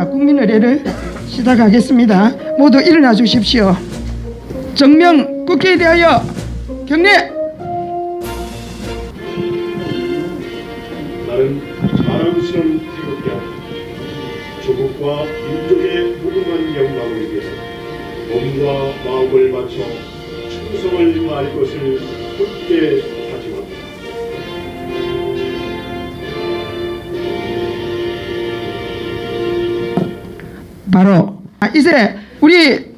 자, 국민의례를 시작하겠습니다. 모두 일어나 주십시오. 정명 국회에 대하여 경례. 나는 자랑스러운 태극기야. 조국과 민족의 무궁한 영광을 위해 몸과 마음을 바쳐 충성을 다할 것을 굳게 다짐합니다. 바로 이제 우리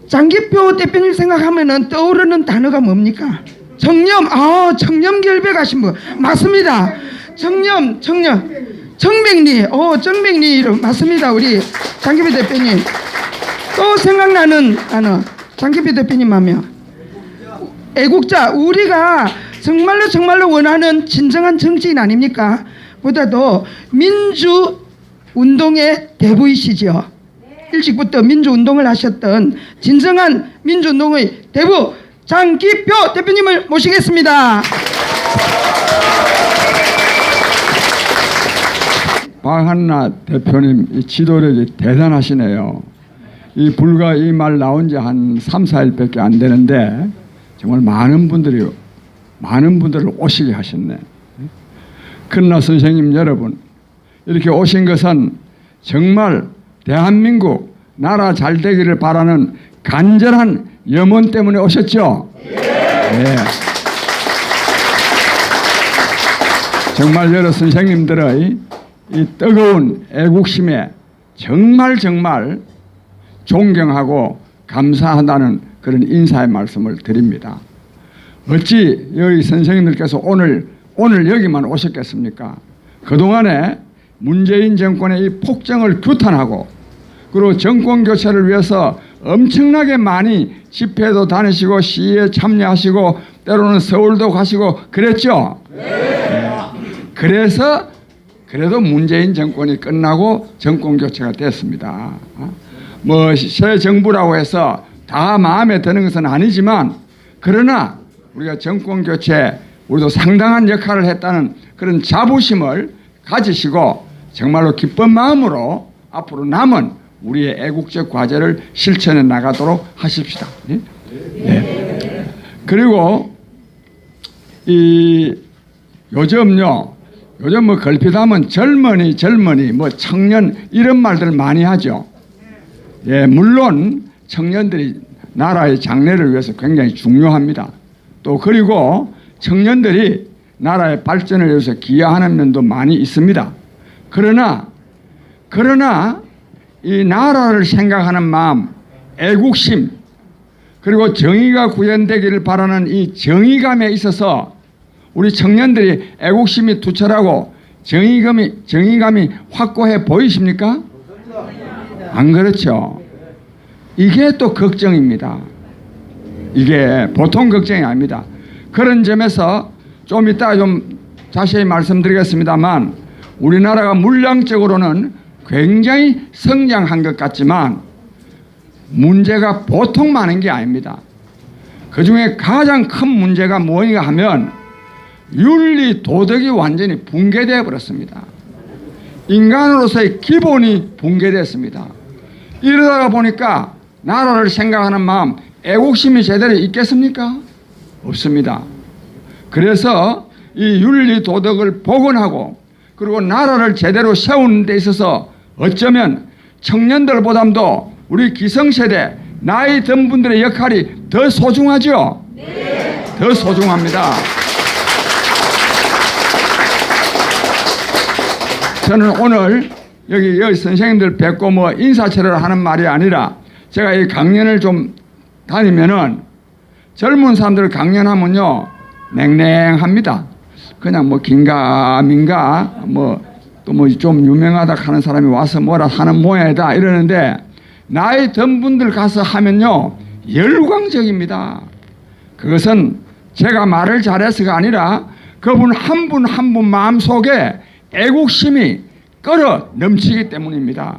장기표 대표님 생각하면은 떠오르는 단어가 뭡니까? 청렴. 청렴 결백하신 분 맞습니다. 청렴 정백리. 정백리 맞습니다. 우리 장기표 대표님. 또 생각나는 단어 장기표 대표님 하면 애국자. 우리가 정말로 원하는 진정한 정치인 아닙니까? 보다도 민주운동의 대부이시죠. 일찍부터 민주운동을 하셨던 진정한 민주운동의 대부 장기표 대표님을 모시겠습니다. 박한나 대표님 이 지도력이 대단하시네요. 이 불과 이 말 나온 지 한 3, 4일밖에 안 되는데 정말 많은 분들을 오시게 하셨네. 큰나 선생님 여러분, 이렇게 오신 것은 정말 대한민국 나라 잘 되기를 바라는 간절한 염원 때문에 오셨죠? 네. 정말 여러 선생님들의 이 뜨거운 애국심에 정말 존경하고 감사하다는 그런 인사의 말씀을 드립니다. 어찌 여기 선생님들께서 오늘 여기만 오셨겠습니까? 그동안에 문재인 정권의 이 폭정을 규탄하고 그리고 정권 교체를 위해서 엄청나게 많이 집회도 다니시고 시위에 참여하시고 때로는 서울도 가시고 그랬죠? 네. 그래서 그래도 문재인 정권이 끝나고 정권 교체가 됐습니다. 새 정부라고 해서 다 마음에 드는 것은 아니지만 그러나 우리가 정권 교체 우리도 상당한 역할을 했다는 그런 자부심을 가지시고 정말로 기쁜 마음으로 앞으로 남은 우리의 애국적 과제를 실천해 나가도록 하십시다. 네. 그리고 요즘 걸핏하면 젊은이 청년 이런 말들 많이 하죠. 예, 물론 청년들이 나라의 장래를 위해서 굉장히 중요합니다. 또 그리고 청년들이 나라의 발전을 위해서 기여하는 면도 많이 있습니다. 그러나 이 나라를 생각하는 마음, 애국심, 그리고 정의가 구현되기를 바라는 이 정의감에 있어서 우리 청년들이 애국심이 투철하고 정의감이 확고해 보이십니까? 안 그렇죠? 이게 또 걱정입니다. 이게 보통 걱정이 아닙니다. 그런 점에서 좀 이따 좀 자세히 말씀드리겠습니다만 우리나라가 물량적으로는 굉장히 성장한 것 같지만 문제가 보통 많은 게 아닙니다. 그 중에 가장 큰 문제가 뭐냐 하면 윤리 도덕이 완전히 붕괴되어 버렸습니다. 인간으로서의 기본이 붕괴됐습니다. 이러다가 보니까 나라를 생각하는 마음, 애국심이 제대로 있겠습니까? 없습니다. 그래서 이 윤리 도덕을 복원하고 그리고 나라를 제대로 세우는 데 있어서 어쩌면 청년들보다도 우리 기성세대 나이 든 분들의 역할이 더 소중하죠? 네. 더 소중합니다. 저는 오늘 여기 선생님들 뵙고 인사철을 하는 말이 아니라 제가 이 강연을 좀 다니면은 젊은 사람들 강연하면요 냉랭합니다. 그냥 긴가민가 또 좀 유명하다 하는 사람이 와서 뭐라 하는 모양이다 이러는데 나이 든 분들 가서 하면요 열광적입니다. 그것은 제가 말을 잘해서가 아니라 그분 한 분 한 분 마음속에 애국심이 끓어 넘치기 때문입니다.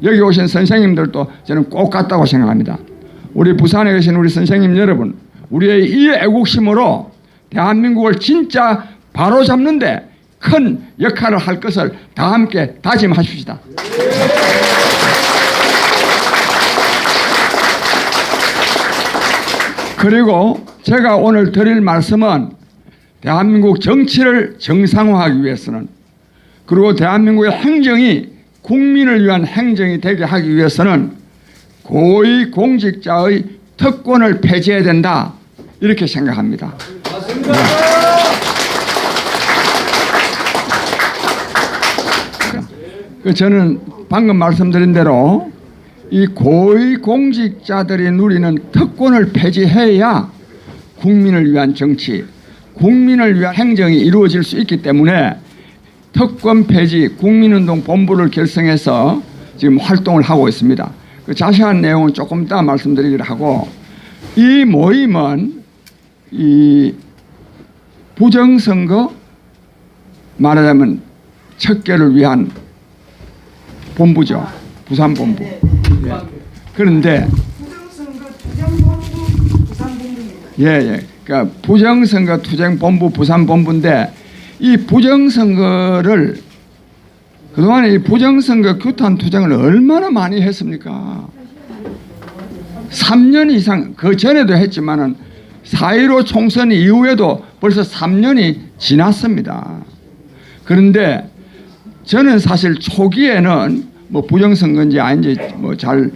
여기 오신 선생님들도 저는 꼭 같다고 생각합니다. 우리 부산에 계신 우리 선생님 여러분, 우리의 이 애국심으로 대한민국을 진짜 바로잡는데 큰 역할을 할 것을 다 함께 다짐하십시다. 그리고 제가 오늘 드릴 말씀은 대한민국 정치를 정상화하기 위해서는, 그리고 대한민국의 행정이 국민을 위한 행정이 되게 하기 위해서는 고위공직자의 특권을 폐지해야 된다, 이렇게 생각합니다. 맞습니다. 저는 방금 말씀드린 대로 이 고위공직자들이 누리는 특권을 폐지해야 국민을 위한 정치, 국민을 위한 행정이 이루어질 수 있기 때문에 특권 폐지 국민운동 본부를 결성해서 지금 활동을 하고 있습니다. 그 자세한 내용은 조금 이따 말씀드리기로 하고, 이 모임은 이 부정선거, 말하자면 척결을 위한 본부죠. 부산본부. 예. 그런데 부정선거 투쟁본부 부산본부입니다. 예. 그러니까 부정선거 투쟁본부 부산본부인데, 이 부정선거를 그동안에 이 부정선거 규탄 투쟁을 얼마나 많이 했습니까? 3년 이상, 그 전에도 했지만은 4.15 총선 이후에도 벌써 3년이 지났습니다. 그런데 저는 사실 초기에는 뭐 부정선거인지 아닌지 뭐 잘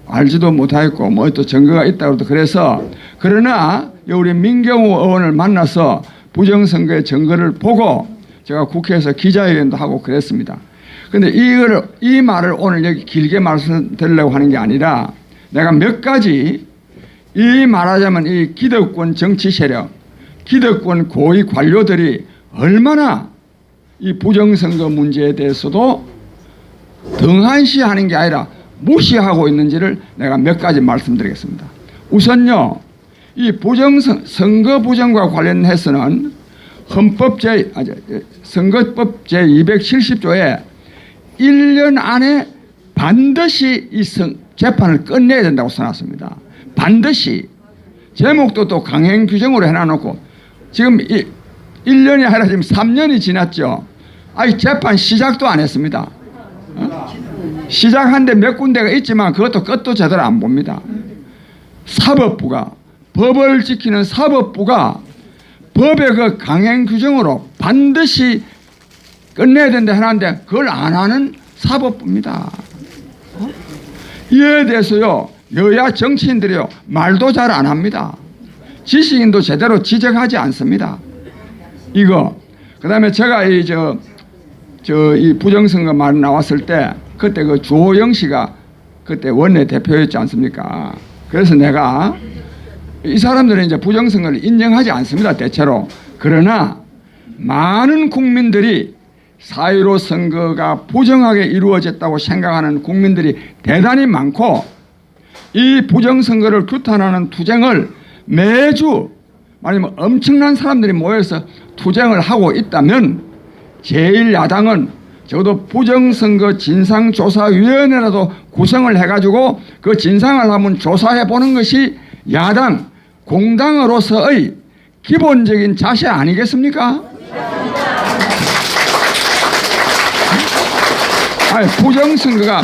알지도 못하겠고 뭐 또 증거가 있다고 그래서, 그러나 우리 민경우 의원을 만나서 부정선거의 증거를 보고 제가 국회에서 기자회견도 하고 그랬습니다. 그런데 이 말을 오늘 여기 길게 말씀드리려고 하는 게 아니라, 내가 몇 가지 이 말하자면 이 기득권 정치 세력, 기득권 고위 관료들이 얼마나 이 부정선거 문제에 대해서도 등한시하는 게 아니라 무시하고 있는지를 내가 몇 가지 말씀드리겠습니다. 우선요, 이 선거 부정과 관련해서는 선거법 제270조에 1년 안에 반드시 이 재판을 끝내야 된다고 써놨습니다. 반드시. 제목도 또 강행 규정으로 해놔놓고 지금 1년이 아니라 지금 3년이 지났죠. 아직 재판 시작도 안 했습니다. 시작한 데 몇 군데가 있지만 그것도 끝도 제대로 안 봅니다. 사법부가, 법을 지키는 사법부가 법의 그 강행 규정으로 반드시 끝내야 된다 해놨는데 그걸 안 하는 사법부입니다. 이에 대해서요, 여야 정치인들이요, 말도 잘 안 합니다. 지식인도 제대로 지적하지 않습니다. 이거. 그 다음에 제가 이 부정선거 말 나왔을 때, 그때 그 주호영 씨가 그때 원내 대표였지 않습니까? 그래서 내가 이 사람들은 이제 부정선거를 인정하지 않습니다, 대체로. 그러나 많은 국민들이 4.15 선거가 부정하게 이루어졌다고 생각하는 국민들이 대단히 많고, 이 부정선거를 규탄하는 투쟁을 매주 말하면 엄청난 사람들이 모여서 투쟁을 하고 있다면, 제1야당은 적어도 부정선거 진상조사위원회라도 구성을 해가지고 그 진상을 한번 조사해 보는 것이 야당, 공당으로서의 기본적인 자세 아니겠습니까? 아니, 부정선거가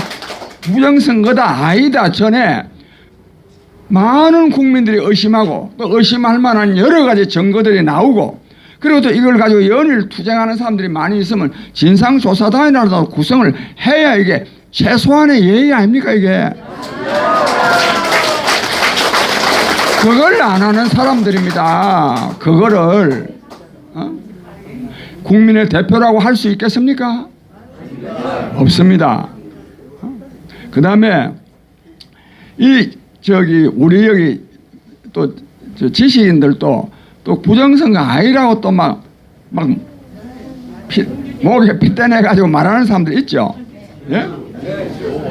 부정선거다 아니다 전에 많은 국민들이 의심하고 또 의심할 만한 여러 가지 증거들이 나오고, 그리고 또 이걸 가지고 연일 투쟁하는 사람들이 많이 있으면 진상조사단이라도 구성을 해야 이게 최소한의 예의 아닙니까 이게. 그걸 안 하는 사람들입니다. 그거를 국민의 대표라고 할 수 있겠습니까? 없습니다. 그 다음에 우리 여기 또 지식인들도 또 부정선거 아니라고 또 막 목에 핏대내가지고 말하는 사람들 있죠. 예?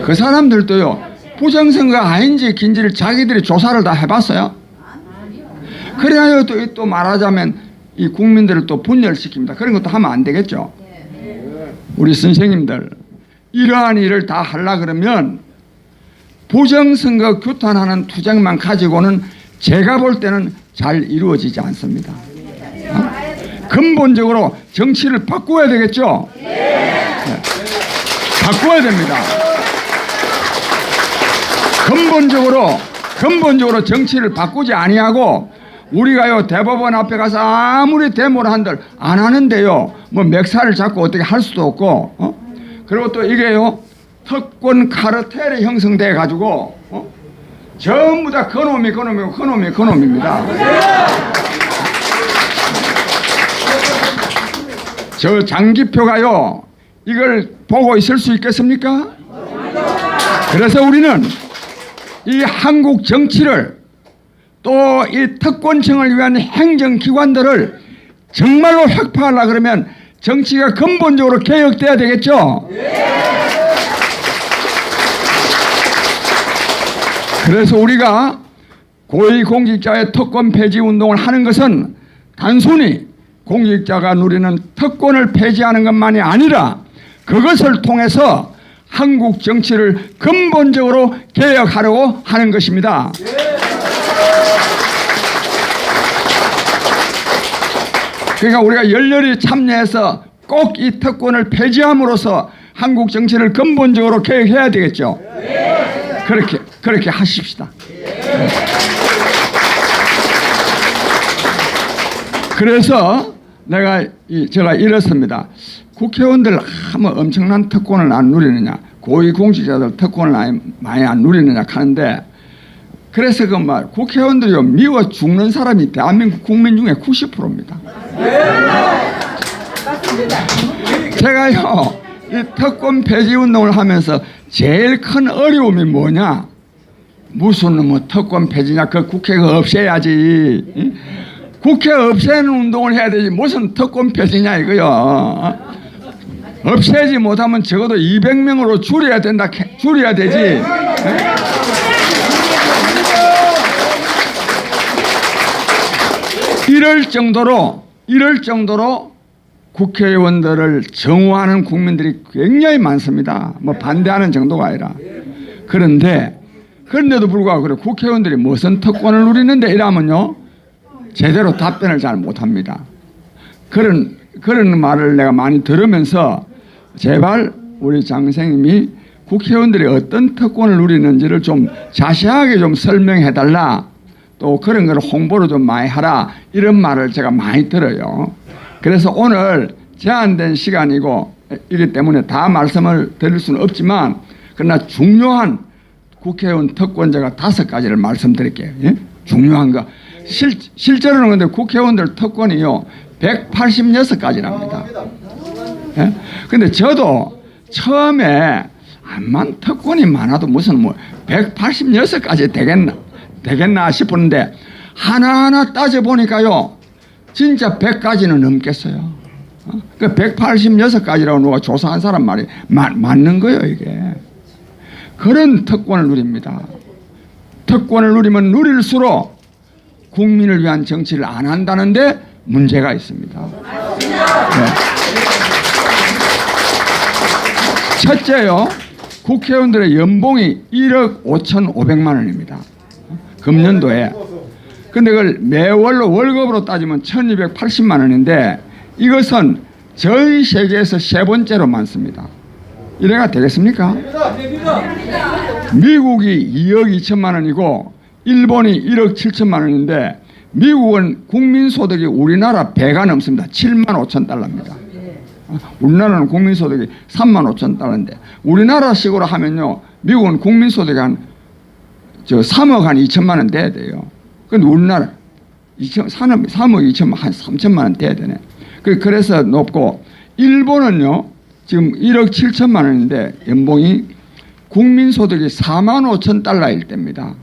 그 사람들도요, 부정선거 아닌지 긴지를 자기들이 조사를 다 해봤어요. 그래야 또 말하자면 이 국민들을 또 분열시킵니다. 그런 것도 하면 안 되겠죠. 우리 선생님들, 이러한 일을 다 하려 그러면 부정선거 규탄하는 투쟁만 가지고는 제가 볼 때는 잘 이루어지지 않습니다. 근본적으로 정치를 바꿔야 되겠죠? 네. 바꿔야 됩니다. 근본적으로 정치를 바꾸지 아니하고 우리가요 대법원 앞에 가서 아무리 데모를 한들 안 하는데요 뭐 맥살을 잡고 어떻게 할 수도 없고 그리고 또 이게요 특권 카르텔이 형성돼 가지고 전부 다 그놈입니다. 저 장기표가요 이걸 보고 있을 수 있겠습니까? 그래서 우리는 이 한국 정치를 또 이 특권층을 위한 행정기관들을 정말로 혁파하려고 그러면 정치가 근본적으로 개혁돼야 되겠죠? 그래서 우리가 고위공직자의 특권 폐지 운동을 하는 것은 단순히 공직자가 누리는 특권을 폐지하는 것만이 아니라 그것을 통해서 한국 정치를 근본적으로 개혁하려고 하는 것입니다. 그러니까 우리가 열렬히 참여해서 꼭 이 특권을 폐지함으로써 한국 정치를 근본적으로 개혁해야 되겠죠. 그렇게 하십시다. 그래서 제가 이렇습니다. 국회의원들 뭐 엄청난 특권을 안 누리느냐, 고위공직자들 특권을 많이 안 누리느냐 하는데, 그래서 국회의원들이 미워 죽는 사람이 대한민국 국민 중에 90%입니다. 제가요 이 특권 폐지 운동을 하면서 제일 큰 어려움이 뭐냐? 무슨 뭐 특권 폐지냐? 그 국회가 없애야지. 국회 없애는 운동을 해야 되지 무슨 특권 폐지냐 이거요. 없애지 못하면 적어도 200명으로 줄여야 되지. 이럴 정도로 국회의원들을 정오하는 국민들이 굉장히 많습니다. 뭐 반대하는 정도가 아니라. 그런데도 불구하고 그래 국회의원들이 무슨 특권을 누리는데 이러면요 제대로 답변을 잘 못합니다. 그런 말을 내가 많이 들으면서 제발 우리 장 선생님이 국회의원들이 어떤 특권을 누리는지를 좀 자세하게 좀 설명해달라. 또 그런 걸 홍보를 좀 많이 하라. 이런 말을 제가 많이 들어요. 그래서 오늘 제한된 시간이고 이기 때문에 다 말씀을 드릴 수는 없지만 그러나 중요한 국회의원 특권 제가 5가지를 말씀드릴게요. 예? 중요한 거. 실제로는 근데 국회의원들 특권이요 186가지랍니다. 예? 근데 저도 처음에 암만 특권이 많아도 무슨 뭐 186가지 되겠나 싶었는데 하나하나 따져보니까요 진짜 100가지는 넘겠어요. 그 186가지라고 누가 조사한 사람 말이 맞는 거예요 이게. 그런 특권을 누립니다. 특권을 누리면 누릴수록 국민을 위한 정치를 안 한다는데 문제가 있습니다. 네. 첫째요, 국회의원들의 연봉이 1억 5,500만 원입니다. 금년도에. 근데 그걸 매월로 월급으로 따지면 1,280만 원인데 이것은 전 세계에서 3번째로 많습니다. 이래가 되겠습니까? 미국이 2억 2천만 원이고 일본이 1억 7천만 원인데 미국은 국민소득이 우리나라 배가 넘습니다. 7만 5천 달러입니다. 우리나라는 국민소득이 3만 5천 달러인데 우리나라식으로 하면요 미국은 국민소득이 한 3억 한 2천만 원 돼야 돼요. 근데 우리나라 3억 2천만 한 3천만 원 돼야 되네. 그래서 높고 일본은요 지금 1억 7천만 원인데 연봉이 국민소득이 4만 5천 달러일 때입니다.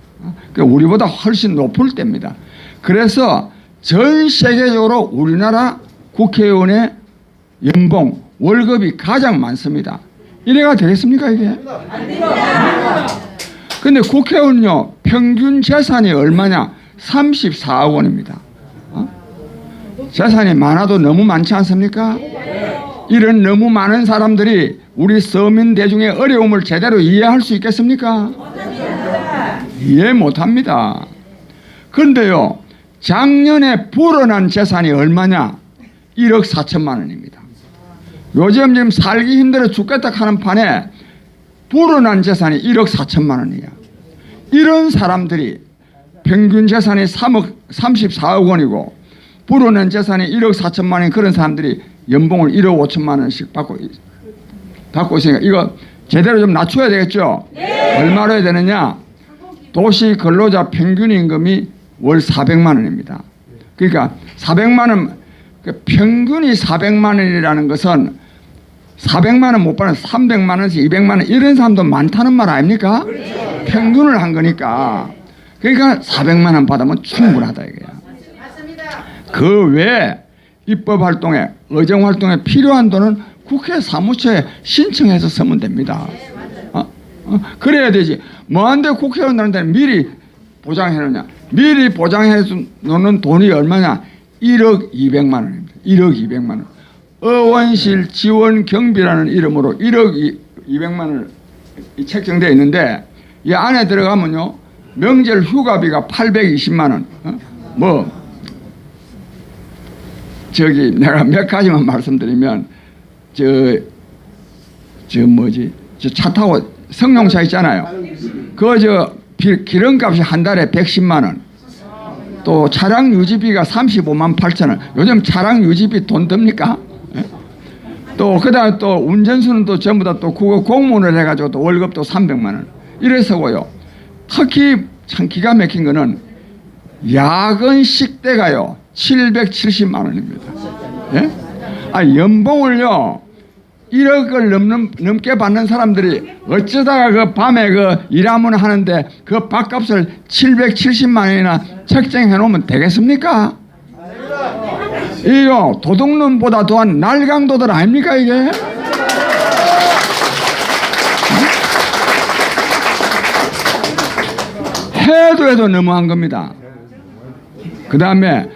그러니까 우리보다 훨씬 높을 때입니다. 그래서 전 세계적으로 우리나라 국회의원의 연봉, 월급이 가장 많습니다. 이래가 되겠습니까 이게? 근데 국회의원요 평균 재산이 얼마냐? 34억 원입니다. 재산이 많아도 너무 많지 않습니까? 이런 너무 많은 사람들이 우리 서민 대중의 어려움을 제대로 이해할 수 있겠습니까? 이해 못합니다. 그런데요 작년에 불어난 재산이 얼마냐? 1억 4천만 원입니다. 요즘 지금 살기 힘들어 죽겠다 하는 판에 불어난 재산이 1억 4천만 원이야. 이런 사람들이 평균 재산이 3억 34억 원이고 불어난 재산이 1억 4천만 원인 그런 사람들이 연봉을 1억 5천만 원씩 받고 있으니까 이거 제대로 좀 낮춰야 되겠죠? 네. 얼마로 해야 되느냐? 도시 근로자 평균 임금이 월 400만 원입니다. 그러니까 400만 원, 평균이 400만 원이라는 것은 400만 원 못 받는 300만 원씩 200만 원 이런 사람도 많다는 말 아닙니까? 그렇죠. 평균을 한 거니까. 그러니까 400만 원 받으면 충분하다 이거야. 그 외에 입법 활동에 의정 활동에 필요한 돈은 국회 사무처에 신청해서 쓰면 됩니다. 그래야 되지. 뭐한데 국회의원들한테 미리 보장해 놓냐. 미리 보장해 놓는 돈이 얼마냐. 1억 200만 원입니다. 1억 200만 원. 의원실 지원 경비라는 이름으로 1억 200만 원 책정되어 있는데 이 안에 들어가면요. 명절 휴가비가 820만 원. 저기 내가 몇 가지만 말씀드리면 저 차 타고 승용차 있잖아요. 그 기름값이 한 달에 110만 원. 또 차량 유지비가 35만 8천 원. 요즘 차량 유지비 돈 듭니까? 또 그다음 또 운전수는 또 전부 다 또 국어 공무원을 해가지고 또 월급도 300만 원. 이래서고요. 특히 참 기가 막힌 거는 야근 식대가요 770만 원입니다. 예? 연봉을요 1억을 넘게 받는 사람들이 어쩌다가 그 밤에 그 일하면 하는데 그 밥값을 770만 원이나 책정해 놓으면 되겠습니까? 이거 도둑놈보다 더한 날강도들 아닙니까 이게? 해도 너무한 겁니다. 그 다음에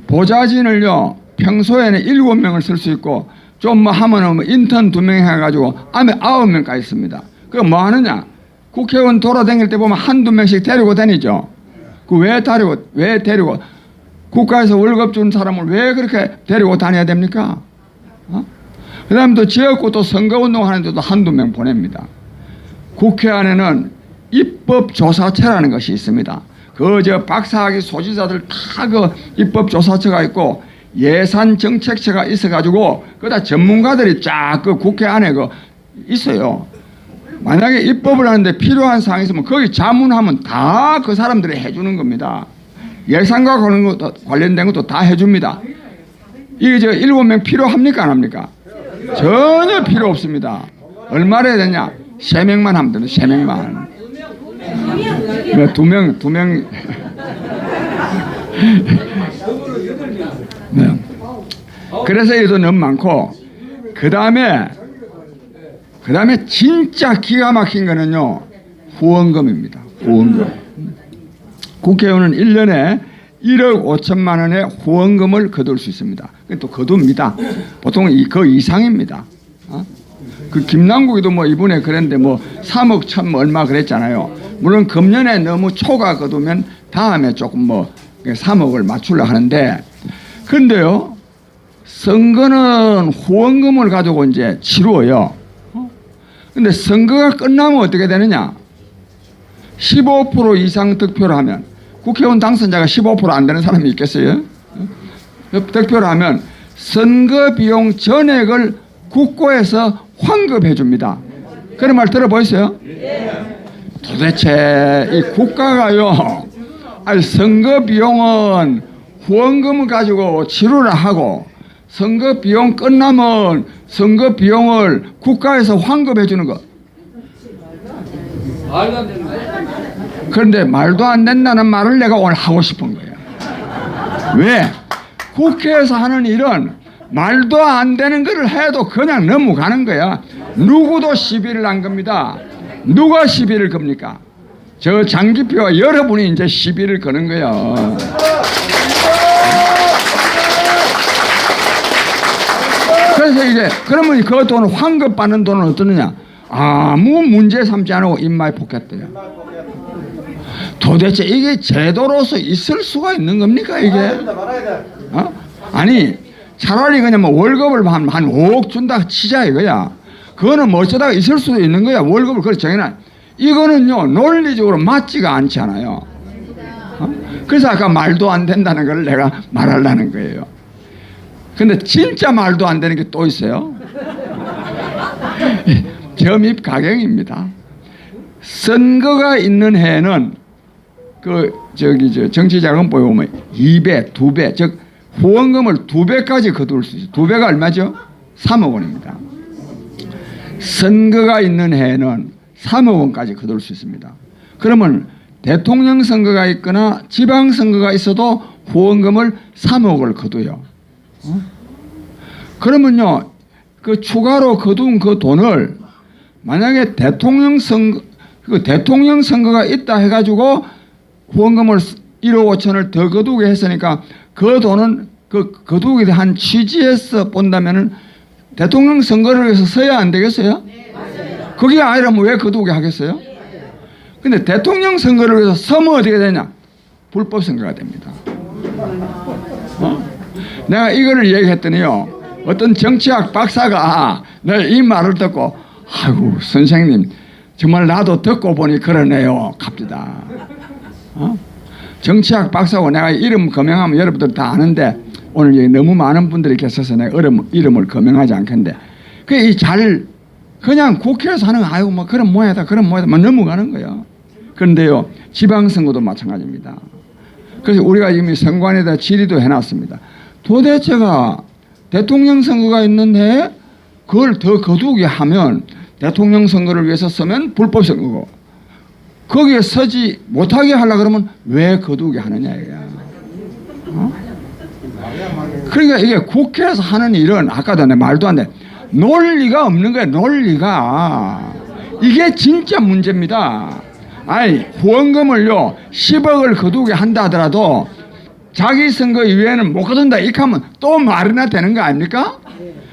보좌진을요 평소에는 7명을 쓸 수 있고 좀 뭐 하면은 인턴 2명 해가지고 안에 9명까지 있습니다. 그거 뭐 하느냐? 국회의원 돌아다닐 때 보면 한두 명씩 데리고 다니죠. 그 왜 데리고 국가에서 월급 준 사람을 왜 그렇게 데리고 다녀야 됩니까? 그 다음에 또 지역구 또 선거운동 하는데도 한두 명 보냅니다. 국회 안에는 입법조사처라는 것이 있습니다. 박사학위 소지자들 다 그 입법조사처가 있고 예산정책처가 있어가지고 그다 전문가들이 쫙 그 국회 안에 있어요. 만약에 입법을 하는데 필요한 사항이 있으면 거기 자문하면 다 그 사람들이 해주는 겁니다. 예산과 관련된 것도 다 해줍니다. 이게 7명 필요합니까 안 합니까? 전혀 필요 없습니다. 얼마나 해야 되냐? 3명만 하면 됩니다. 3명만. 2명. 네. 그래서 이도 너무 많고 그 다음에 진짜 기가 막힌 거는요 후원금입니다. 후원금. 국회의원은 1년에 1억 5천만 원의 후원금을 거둘 수 있습니다. 또 거둡니다. 보통 그 이상입니다. 그 김남국이도 뭐 이번에 그랬는데 뭐 3억 1천 얼마 그랬잖아요. 물론 금년에 너무 초과 거두면 다음에 조금 뭐 3억을 맞추려 하는데 그런데요 선거는 후원금을 가지고 이제 치루어요. 근데 선거가 끝나면 어떻게 되느냐? 15% 이상 득표를 하면 국회의원 당선자가 15% 안 되는 사람이 있겠어요? 득표를 하면 선거 비용 전액을 국고에서 환급해 줍니다. 그런 말 들어보셨어요? 도대체 이 국가가요 선거 비용은 후원금을 가지고 치료를 하고 선거 비용 끝나면 선거 비용을 국가에서 환급해 주는 것. 말도 안 되는 거야. 그런데 말도 안 된다는 말을 내가 오늘 하고 싶은 거야. 왜? 국회에서 하는 일은 말도 안 되는 거를 해도 그냥 넘어가는 거야. 누구도 시비를 안 겁니다. 누가 시비를 겁니까? 저 장기표와 여러분이 이제 시비를 거는 거야. 그래서 이제 그러면 그 돈을 환급받는 돈은 어떠느냐? 아무 문제 삼지 않고 인마이 포켓돼요. 도대체 이게 제도로서 있을 수가 있는 겁니까 이게? 아니 차라리 그냥 뭐 월급을 한 5억 준다 치자 이거야. 그거는 뭐 어쩌다가 있을 수도 있는 거야. 월급을 그렇게 정해놔. 이거는요 논리적으로 맞지가 않잖아요. 그래서 아까 말도 안 된다는 걸 내가 말하려는 거예요. 근데 진짜 말도 안 되는 게 또 있어요. 점입 가경입니다. 선거가 있는 해에는 정치자금법에 보면 2배, 2배, 즉 후원금을 2배까지 거둘 수 있어요. 2배가 얼마죠? 3억 원입니다. 선거가 있는 해에는 3억 원까지 거둘 수 있습니다. 그러면 대통령 선거가 있거나 지방선거가 있어도 후원금을 3억을 거둬요. 그러면요, 그 추가로 거둔 그 돈을 만약에 대통령 선거가 있다 해가지고 후원금을 1억 5천을 더 거두게 했으니까 그 돈은 그 거두게 한 취지에서 본다면은 대통령 선거를 위해서 써야 안 되겠어요? 그게 아니라면 왜 거두게 하겠어요? 근데 대통령 선거를 위해서 쓰면 어떻게 되냐? 불법 선거가 됩니다. 내가 이거를 얘기했더니요, 어떤 정치학 박사가 내가 이 말을 듣고, 아이고 선생님 정말 나도 듣고 보니 그러네요 갑니다. 정치학 박사고 내가 이름 거명하면 여러분들 다 아는데 오늘 여기 너무 많은 분들이 계셔서 내가 이름을 거명하지 않겠는데, 그냥 국회에서 하는 아이고 뭐 그런 모양이다 뭐 넘어가는 거예요. 그런데요 지방선거도 마찬가지입니다. 그래서 우리가 이미 선관위에다 질의도 해놨습니다. 도대체가 대통령 선거가 있는데 그걸 더 거두게 하면 대통령 선거를 위해서 쓰면 불법 선거고, 거기에 서지 못하게 하려고 그러면 왜 거두게 하느냐 이거야. 그러니까 이게 국회에서 하는 일은 아까도 내 말도 안 돼. 논리가 없는 거야. 논리가. 이게 진짜 문제입니다. 아니 후원금을요 10억을 거두게 한다 하더라도 자기 선거 이외에는 못 거둔다 이렇게 하면 또 말이나 되는 거 아닙니까?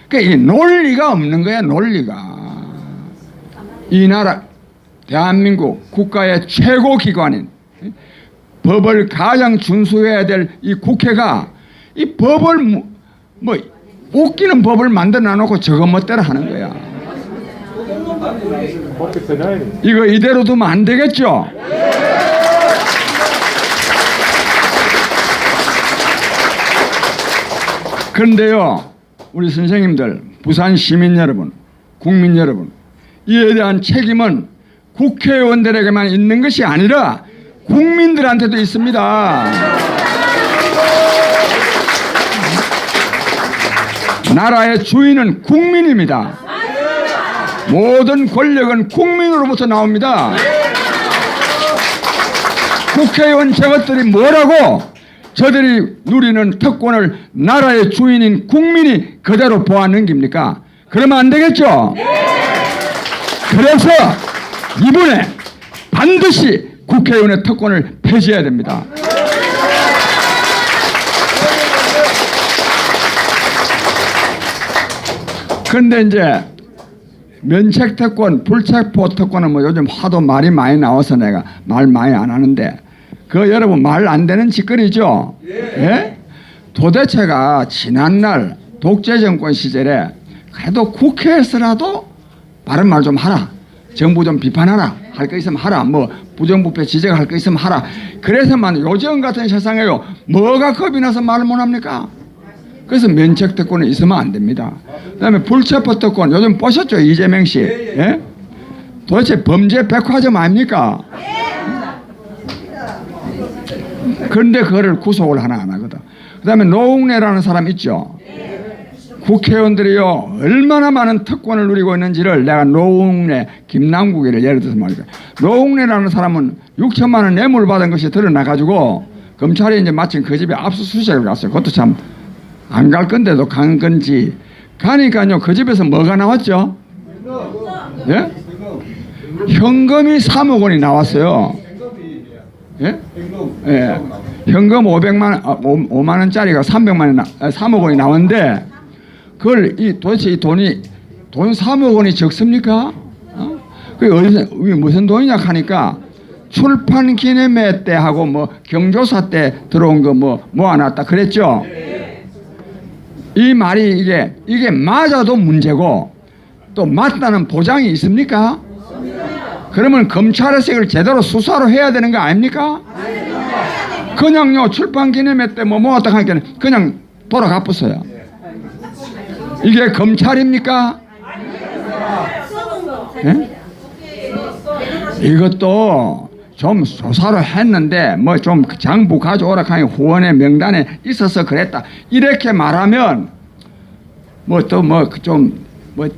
그러니까 이 논리가 없는 거야. 논리가. 이 나라 대한민국 국가의 최고 기관인 법을 가장 준수해야 될 이 국회가 이 법을 뭐 웃기는 법을 만들어 놓고 저거 멋대로 하는 거야. 이거 이대로 두면 안 되겠죠? 그런데요 우리 선생님들, 부산 시민 여러분, 국민 여러분, 이에 대한 책임은 국회의원들에게만 있는 것이 아니라 국민들한테도 있습니다. 나라의 주인은 국민입니다. 모든 권력은 국민으로부터 나옵니다. 국회의원 저것들이 뭐라고? 저들이 누리는 특권을 나라의 주인인 국민이 그대로 보아 넘깁니까? 그러면 안 되겠죠? 그래서 이번에 반드시 국회의원의 특권을 폐지해야 됩니다. 그런데 이제 면책 특권, 불체포 특권은 뭐 요즘 하도 말이 많이 나와서 내가 말 많이 안 하는데, 그 여러분 말 안 되는 짓거리죠? 예? 도대체가 지난날 독재 정권 시절에 그래도 국회에서라도 바른 말 좀 하라, 정부 좀 비판하라, 할 거 있으면 하라, 뭐 부정부패 지적할 거 있으면 하라. 그래서만 요즘 같은 세상에요 뭐가 겁이 나서 말을 못합니까? 그래서 면책 특권은 있으면 안 됩니다. 그 다음에 불체포 특권, 요즘 보셨죠? 이재명 씨. 예? 도대체 범죄 백화점 아닙니까? 그런데 그거를 구속을 하나 안 하거든. 그 다음에 노웅래라는 사람 있죠? 국회의원들이요 얼마나 많은 특권을 누리고 있는지를 내가 노웅래, 김남국이를 예를 들어서 말이죠. 노웅래라는 사람은 6천만 원 뇌물 받은 것이 드러나가지고 검찰이 이제 마침 그 집에 압수수색을 갔어요. 그것도 참 안 갈 건데도 간 건지. 가니까요 그 집에서 뭐가 나왔죠? 예? 현금이 3억 원이 나왔어요. 예? 예. 현금 5만 원짜리가 3억 원이 나왔는데, 그걸 도대체 이 돈 3억 원이 적습니까? 그게 어디서 무슨 돈이냐 하니까 출판 기념회 때 하고 뭐 경조사 때 들어온 거 뭐 모아놨다 그랬죠. 이 말이 이게 맞아도 문제고 또 맞다는 보장이 있습니까? 그러면 검찰에서 이걸 제대로 수사로 해야 되는 거 아닙니까? 그냥요 출판 기념회 때 뭐 어떻게 하니까 그냥 돌아가쁘어요. 이게 검찰입니까? 네? 이것도 좀 조사를 했는데 뭐 좀 장부 가져오라 하니 후원의 명단에 있어서 그랬다 이렇게 말하면 뭐 또 뭐 좀 뭐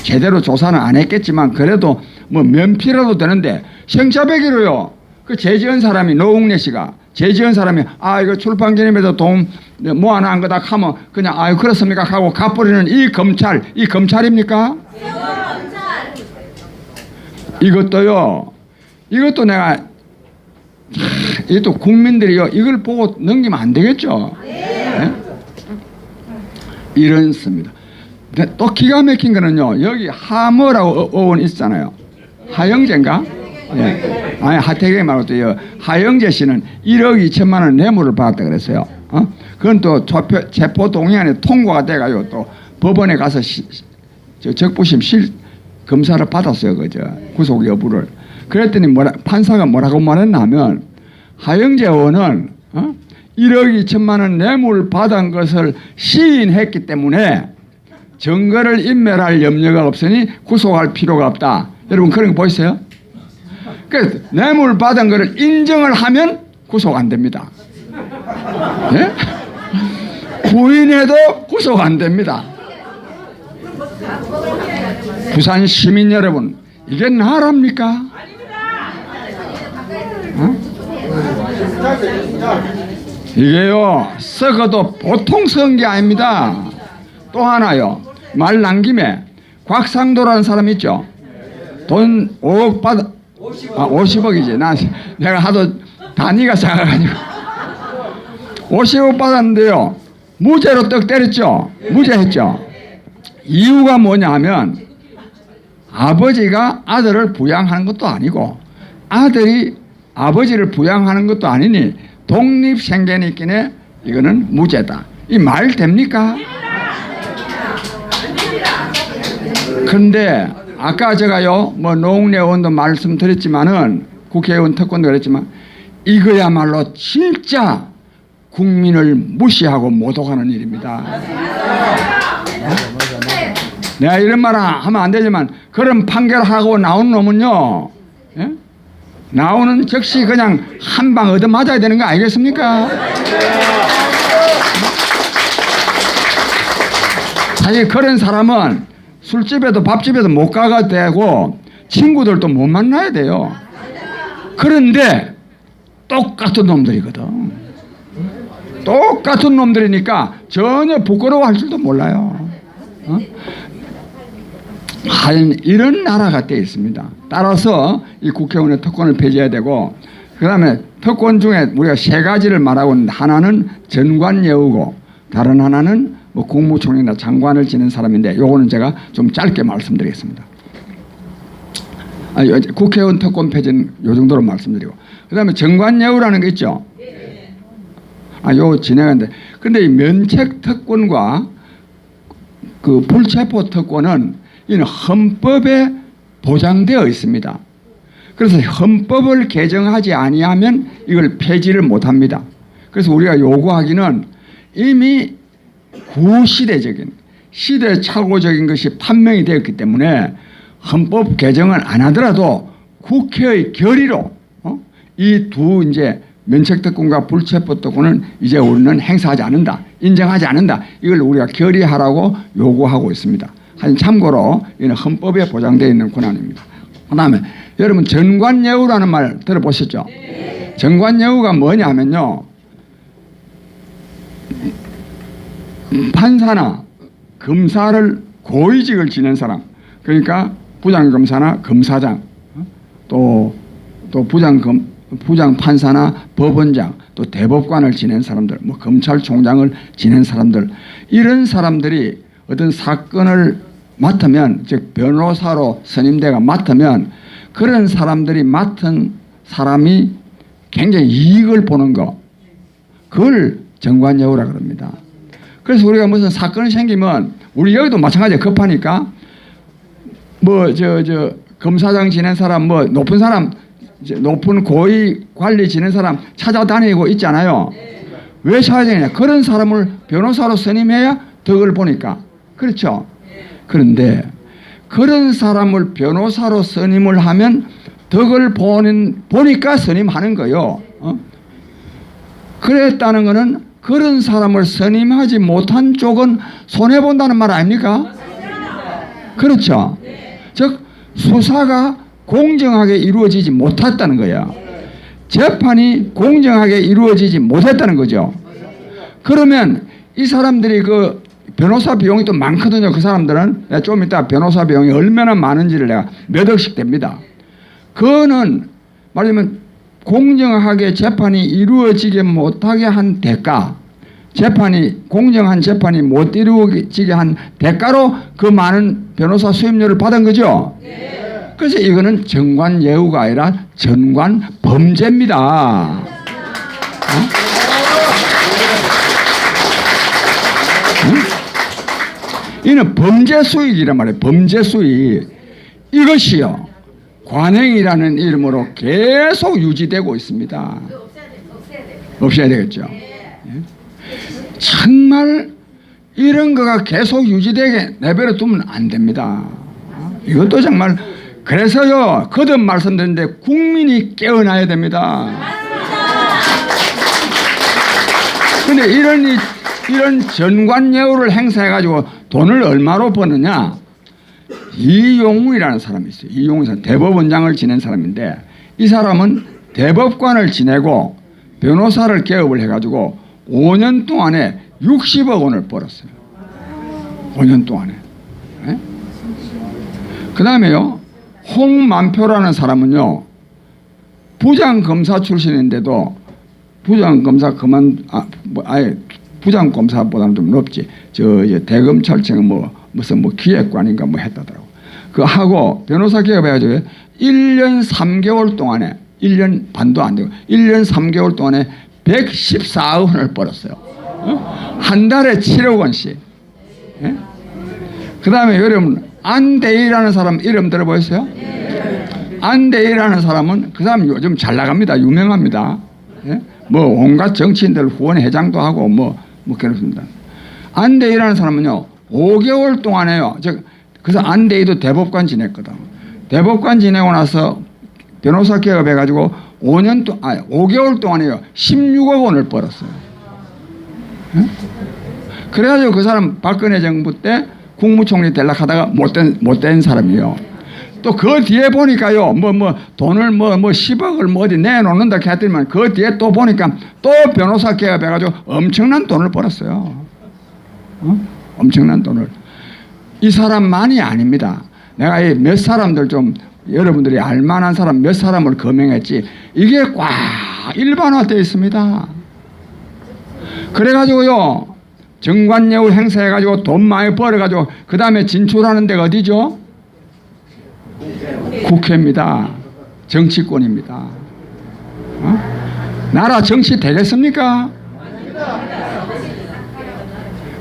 제대로 조사는 안 했겠지만 그래도 뭐 면피라도 되는데 생사배기로요 그 제지은 사람이 노웅래 씨가 제지은 사람이 아 이거 출판 기념회도 돈 모아놓은 거다 하면 그냥 아유 그렇습니까 하고 갚으려는 이 검찰입니까? 이것도 내가 이것도 국민들이요 이걸 보고 넘기면 안 되겠죠. 네? 이렇습니다. 또 기가 막힌 거는요 여기 하머라고 어원 있잖아요. 하영재인가? 네. 아니 하태경 말고 또 하영재 씨는 1억 2천만 원 뇌물을 받았다 그랬어요. 그건 또 체포동의안에 통과가 돼가지고 또 법원에 가서 적부심 검사를 받았어요. 그저 구속 여부를. 그랬더니 판사가 뭐라고 말했냐면 하영재 의원은 1억 2천만 원 뇌물 받은 것을 시인했기 때문에 증거를 인멸할 염려가 없으니 구속할 필요가 없다. 여러분 그런 거 보이세요? 그 뇌물 받은 것을 인정을 하면 구속 안 됩니다. 네? 부인해도 구속 안 됩니다. 부산 시민 여러분, 이게 나라입니까? 이게요 썩어도 보통 썩은 게 아닙니다. 또 하나요 말 난 김에 곽상도라는 사람 있죠. 돈 5억 받아 50억이지 내가 하도 단위가 작아가지고 50억 받았는데요 무죄로 떡 때렸죠. 무죄했죠. 이유가 뭐냐 하면 아버지가 아들을 부양하는 것도 아니고 아들이 아버지를 부양하는 것도 아니니 독립생계니까 이거는 무죄다. 이 말 됩니까? 그런데 아까 제가요 뭐 노웅래 의원도 말씀드렸지만은 국회의원 특권도 그랬지만 이거야말로 진짜 국민을 무시하고 모독하는 일입니다. 내가 이런 말 하면 안 되지만 그런 판결하고 나오는 놈은요 예? 나오는 즉시 그냥 한 방 얻어맞아야 되는 거 아니겠습니까? 사실 그런 사람은 술집에도 밥집에도 못 가가 되고 친구들도 못 만나야 돼요. 그런데 똑같은 놈들이거든. 똑같은 놈들이니까 전혀 부끄러워할 줄도 몰라요. 하여튼 이런 나라가 돼 있습니다. 따라서 이 국회의원의 특권을 폐지해야 되고 그 다음에 특권 중에 우리가 세 가지를 말하고 있는데 하나는 전관예우고 다른 하나는 뭐 국무총리나 장관을 지낸 사람인데 요거는 제가 좀 짧게 말씀드리겠습니다. 국회의원 특권 폐지는 요 정도로 말씀드리고 그 다음에 전관예우라는 게 있죠. 요 진행하는데 근데 이 면책 특권과 그 불체포 특권은 이는 헌법에 보장되어 있습니다. 그래서 헌법을 개정하지 아니하면 이걸 폐지를 못합니다. 그래서 우리가 요구하기는 이미 구시대적인 시대착오적인 것이 판명이 되었기 때문에 헌법 개정을 안 하더라도 국회의 결의로 이 두 이제 면책특권과 불체포특권은 이제 우리는 행사하지 않는다, 인정하지 않는다. 이걸 우리가 결의하라고 요구하고 있습니다. 하여튼 참고로 이는 헌법에 보장되어 있는 권한입니다. 그 다음에 여러분 전관예우라는 말 들어보셨죠? 전관예우가 뭐냐면요 판사나 검사를 고위직을 지낸 사람 그러니까 부장검사나 검사장 또 부장판사나 법원장 또 대법관을 지낸 사람들 뭐 검찰총장을 지낸 사람들 이런 사람들이 어떤 사건을 맡으면 즉 변호사로 선임대가 맡으면 그런 사람들이 맡은 사람이 굉장히 이익을 보는 거 그걸 전관예우라 그럽니다. 그래서 우리가 무슨 사건이 생기면 우리 여기도 마찬가지야. 급하니까 뭐 검사장 지낸 사람 뭐 높은 사람 높은 고위 관리 지낸 사람 찾아다니고 있잖아요. 왜 찾아다니냐? 그런 사람을 변호사로 선임해야 덕을 보니까. 그렇죠? 그런데 그런 사람을 변호사로 선임을 하면 덕을 보니까 선임하는 거요. 그랬다는 것은 그런 사람을 선임하지 못한 쪽은 손해본다는 말 아닙니까? 그렇죠? 즉 수사가 공정하게 이루어지지 못했다는 거야. 재판이 공정하게 이루어지지 못했다는 거죠. 그러면 이 사람들이 그 변호사 비용이 또 많거든요. 그 사람들은 내가 좀 이따 변호사 비용이 얼마나 많은지를 내가 몇 억씩 됩니다. 그거는 말하자면 공정하게 재판이 이루어지게 못하게 한 대가, 공정한 재판이 못 이루어지게 한 대가로 그 많은 변호사 수임료를 받은 거죠. 그래서 이거는 정관예우가 아니라 전관범죄입니다. 이는 범죄수익이란 말이에요. 범죄수익. 이것이요 관행이라는 이름으로 계속 유지되고 있습니다. 없애야 되겠죠. 정말 이런 거가 계속 유지되게 내버려 두면 안 됩니다. 이것도 정말 그래서요 거듭 말씀드렸는데 국민이 깨어나야 됩니다. 근데 이런 전관예우를 행사해가지고 돈을 얼마로 버느냐? 이용우라는 사람이 있어요. 이용우 사람, 대법원장을 지낸 사람인데 이 사람은 대법관을 지내고 변호사를 개업을 해가지고 5년 동안에 60억 원을 벌었어요. 5년 동안에. 네? 그 다음에요 홍만표라는 사람은요 부장검사 출신인데도 부장검사 아예 부장검사보다는 좀 높지. 대검찰청 무슨 기획관인가 했다더라고. 그 하고 변호사 개업해가지고 1년 3개월 동안에 1년 반도 안 되고 1년 3개월 동안에 114억 원을 벌었어요. 한 달에 7억 원씩. 예? 그 다음에 여러분 안대희라는 사람 이름 들어보셨어요? 안대희라는 사람은 그 사람 요즘 잘 나갑니다. 유명합니다. 예? 뭐 온갖 정치인들 후원 회장도 하고 뭐 그렇습니다. 안대희라는 사람은요 5개월 동안에요. 그래서 안대희도 대법관 지냈거든. 대법관 지내고 나서 변호사 개업해가지고 5개월 동안에요 16억 원을 벌었어요. 예? 그래가지고 그 사람 박근혜 정부 때 국무총리 되려고 하다가 못된 사람이에요. 또 그 뒤에 보니까요 돈을 10억을 어디 내놓는다 했더니만 그 뒤에 또 보니까 또 변호사 개업해가지고 엄청난 돈을 벌었어요. 엄청난 돈을. 이 사람만이 아닙니다. 내가 이 몇 사람들 좀 여러분들이 알만한 사람 몇 사람을 거명했지 이게 꽉 일반화되어 있습니다. 그래가지고요 정관예우 행사해가지고 돈 많이 벌어가지고 그 다음에 진출하는 데가 어디죠? 국회입니다. 정치권입니다. 나라 정치 되겠습니까?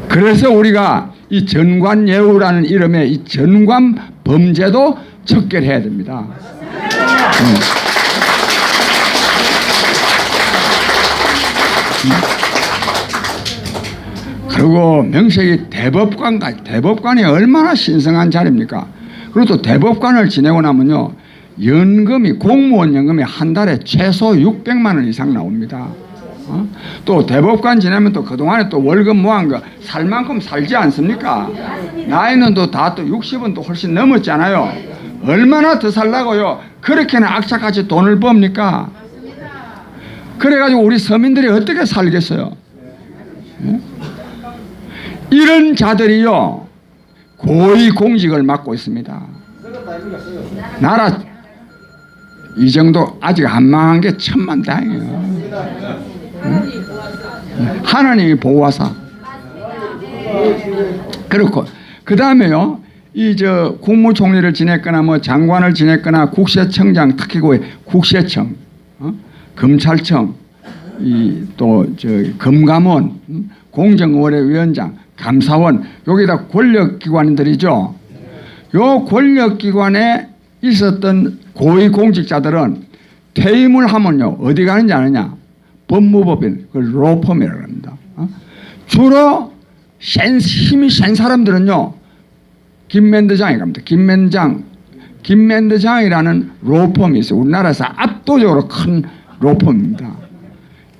그래서 우리가 이 전관예우라는 이름의 이 전관범죄도 척결해야 됩니다. 그리고 명색이 대법관이 얼마나 신성한 자리입니까? 그리고 또 대법관을 지내고 나면요 연금이 공무원 연금이 한 달에 최소 600만 원 이상 나옵니다. 또 대법관 지내면 또 그동안에 또 월급 모은 거 살 만큼 살지 않습니까? 나이는 또 다 또 60은 또 훨씬 넘었잖아요. 얼마나 더 살라고요? 그렇게나 악착같이 돈을 법니까? 그래가지고 우리 서민들이 어떻게 살겠어요? 이런 자들이요 고위 공직을 맡고 있습니다. 나라 이 정도 아직 안 망한 게 천만다행이에요. 하나님이 보호하사. 그렇고 그 다음에요 이 국무총리를 지냈거나 뭐 장관을 지냈거나 국세청장 특히 국세청, 검찰청 이 또 저 금감원, 공정거래위원장, 감사원 여기 다 권력기관들이죠. 요 권력기관에 있었던 고위공직자들은 퇴임을 하면요 어디 가는지 아느냐? 법무법인 그 로펌이라고 합니다. 주로 힘이 센 사람들은요 김맨드장에 갑니다. 김맨드장이라는 로펌이 있어요. 우리나라에서 압도적으로 큰 로펌입니다.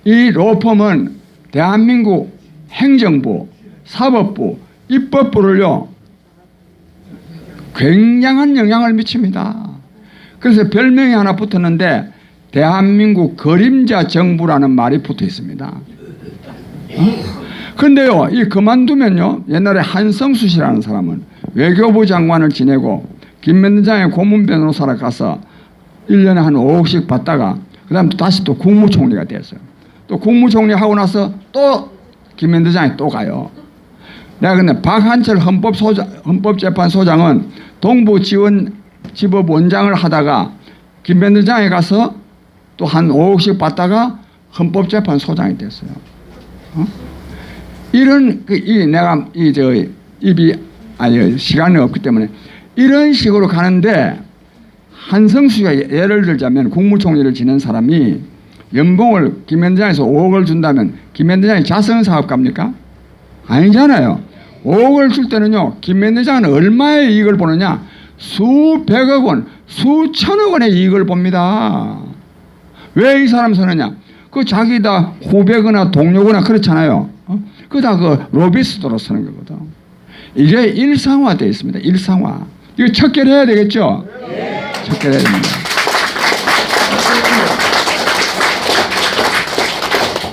이 로펌은 대한민국 행정부, 사법부, 입법부를요 굉장한 영향을 미칩니다. 그래서 별명이 하나 붙었는데 대한민국 그림자 정부라는 말이 붙어 있습니다. 그런데요 이 그만두면요 옛날에 한성수 씨라는 사람은 외교부 장관을 지내고 김맨장의 고문 변호사로 가서 1년에 한 5억씩 받다가 그 다음에 다시 또 국무총리가 됐어요. 또 국무총리 하고 나서 또 김맨장이 또 가요. 내가 근데 박한철 헌법재판소장은 동부지원지법원장을 하다가 김맨장에 가서 또 한 5억씩 받다가 헌법재판소장이 됐어요. 이런 내가 시간이 없기 때문에 이런 식으로 가는데 한성수가 예를 들자면 국무총리를 지낸 사람이 연봉을 김앤장에서 5억을 준다면 김앤장이 자선사업가입니까? 아니잖아요. 5억을 줄 때는요 김앤장은 얼마의 이익을 보느냐? 수백억 원, 수천억 원의 이익을 봅니다. 왜 이 사람 서느냐? 그 자기 다 후배거나 동료거나 그렇잖아요. 그 다 그 로비스트로 쓰는 거거든. 이게 일상화되어 있습니다. 일상화. 이거 척결해야 되겠죠? 척결해야 됩니다.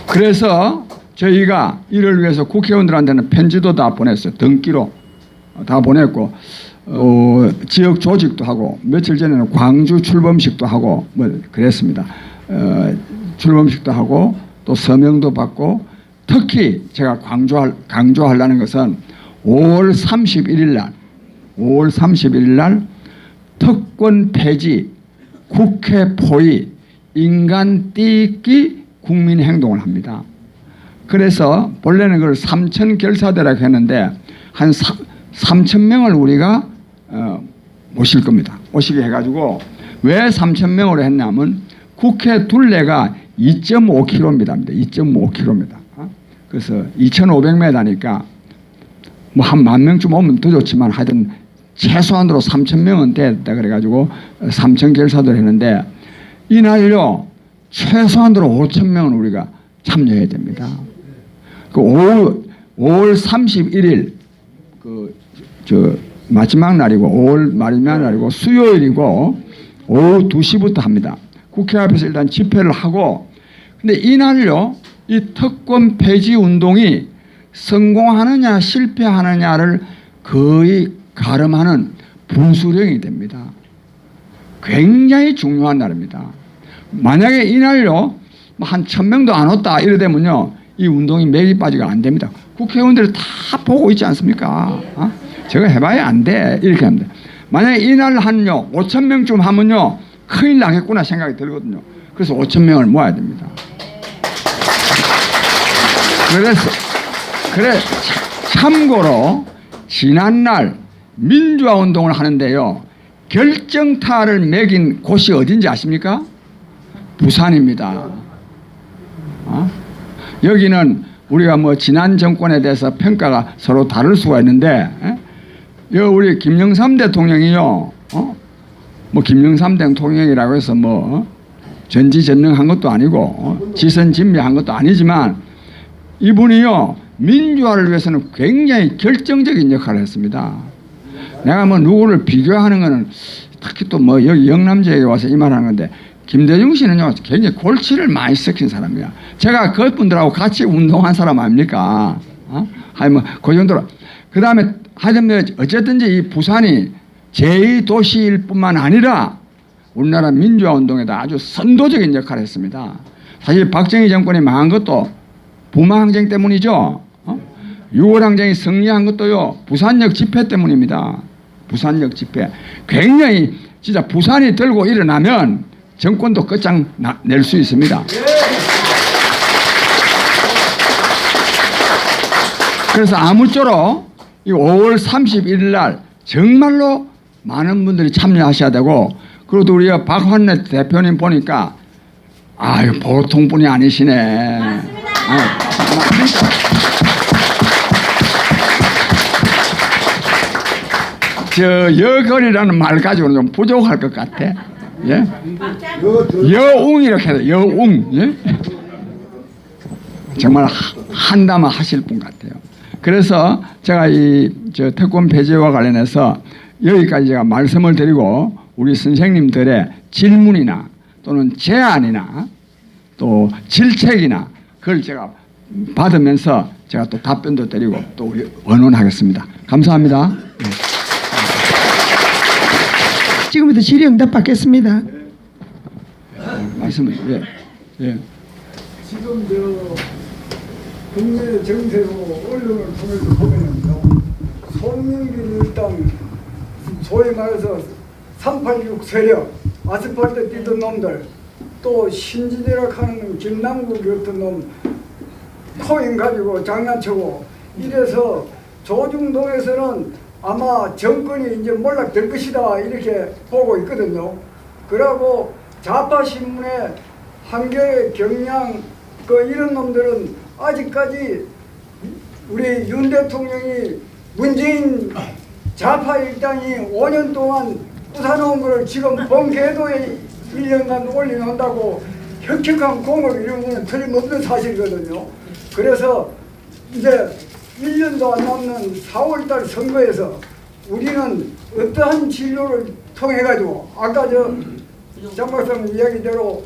그래서 저희가 이를 위해서 국회의원들한테는 편지도 다 보냈어요. 등기로 다 보냈고 지역 조직도 하고 며칠 전에는 광주 출범식도 하고 뭐 그랬습니다. 출범식도 하고 또 서명도 받고 특히 제가 강조하려는 것은 5월 31일 날 특권 폐지, 국회 포위, 인간 띠기 국민행동을 합니다. 그래서 본래는 그걸 3천 결사대라고 했는데 한 3천 명을 우리가 모실 겁니다. 모시게 해가지고 왜 3천 명으로 했냐면 국회 둘레가 2.5km입니다. 2.5km. 그래서 2,500m니까 뭐 한 10,000명쯤 오면 더 좋지만 하여튼 최소한으로 3,000명은 됐다 그래가지고 3천 결사대를 했는데 이날요 최소한으로 5,000명은 우리가 참여해야 됩니다. 그 5월 31일 마지막 날이고 5월 마지막 날이고 수요일이고 오후 2시부터 합니다. 국회 앞에서 일단 집회를 하고 근데 이날요 이 특권 폐지 운동이 성공하느냐 실패하느냐를 거의 가름하는 분수령이 됩니다. 굉장히 중요한 날입니다. 만약에 이날요 한 1,000명도 안 왔다 이래 되면요 이 운동이 맥이 빠지가 안 됩니다. 국회의원들이 다 보고 있지 않습니까? 저거 해봐야 안 돼 이렇게 합니다. 만약에 이날 한요 5,000명쯤 하면요 큰일 나겠구나 생각이 들거든요. 그래서 5,000명을 모아야 됩니다. 그래 참고로 지난날 민주화 운동을 하는데요 결정타를 매긴 곳이 어딘지 아십니까? 부산입니다. 여기는 우리가 뭐 지난 정권에 대해서 평가가 서로 다를 수가 있는데 우리 김영삼 대통령이요 뭐 김영삼 대통령이라고 해서 뭐 전지전능한 것도 아니고 지선진미한 것도 아니지만 이분이요 민주화를 위해서는 굉장히 결정적인 역할을 했습니다. 내가 뭐 누구를 비교하는 거는 특히 또 뭐 여기 영남 지역에 와서 이 말하는 건데 김대중 씨는요 굉장히 골치를 많이 썩힌 사람이야. 제가 그분들하고 같이 운동한 사람 아닙니까? 아니 뭐 그 정도로. 그 다음에 하여튼 어쨌든지 이 부산이 제2도시일 뿐만 아니라 우리나라 민주화 운동에다 아주 선도적인 역할을 했습니다. 사실 박정희 정권이 망한 것도 부마항쟁 때문이죠. 6월 항쟁이 승리한 것도요 부산역 집회 때문입니다. 부산역 집회. 굉장히 진짜 부산이 들고 일어나면 정권도 끝장 낼 수 있습니다. 그래서 아무쪼록 이 5월 31일 날 정말로 많은 분들이 참여하셔야 되고, 그리고 또 우리가 박환래 대표님 보니까 아유 보통 분이 아니시네. 맞습니다. 진짜. 저 여걸이라는 말 가지고는 좀 부족할 것 같아. 예? 여웅 이렇게 해요. 여웅. 예? 정말 한담화 하실 분 같아요. 그래서 제가 저 특권 폐지와 관련해서 여기까지 제가 말씀을 드리고, 우리 선생님들의 질문이나 또는 제안이나 또 질책이나 그걸 제가 받으면서 제가 또 답변도 드리고 또 우리 원원하겠습니다. 감사합니다. 지금부터 질의응답 받겠습니다. 말씀을 예. 지금 국내 정세로 언론을 통해서 보면은요, 송영길 일당 소위 말해서 386 세력, 아스팔트 뛰던 놈들, 또 신지대락 하는 김남국 같은 놈 코인 가지고 장난치고 이래서 조중동에서는 아마 정권이 이제 몰락될 것이다 이렇게 보고 있거든요. 그러고 좌파신문에 한겨레, 경향 이런 놈들은 아직까지 우리 윤 대통령이 문재인 좌파 일당이 5년 동안 부사놓은 걸 지금 본궤도에 1년간 올려놓는다고 혁혁한 공을 이루는 건 틀림없는 사실이거든요. 그래서 이제 1년도 안 남는 4월달 선거에서 우리는 어떠한 진로를 통해 가지고 아까 장 박사님 이야기대로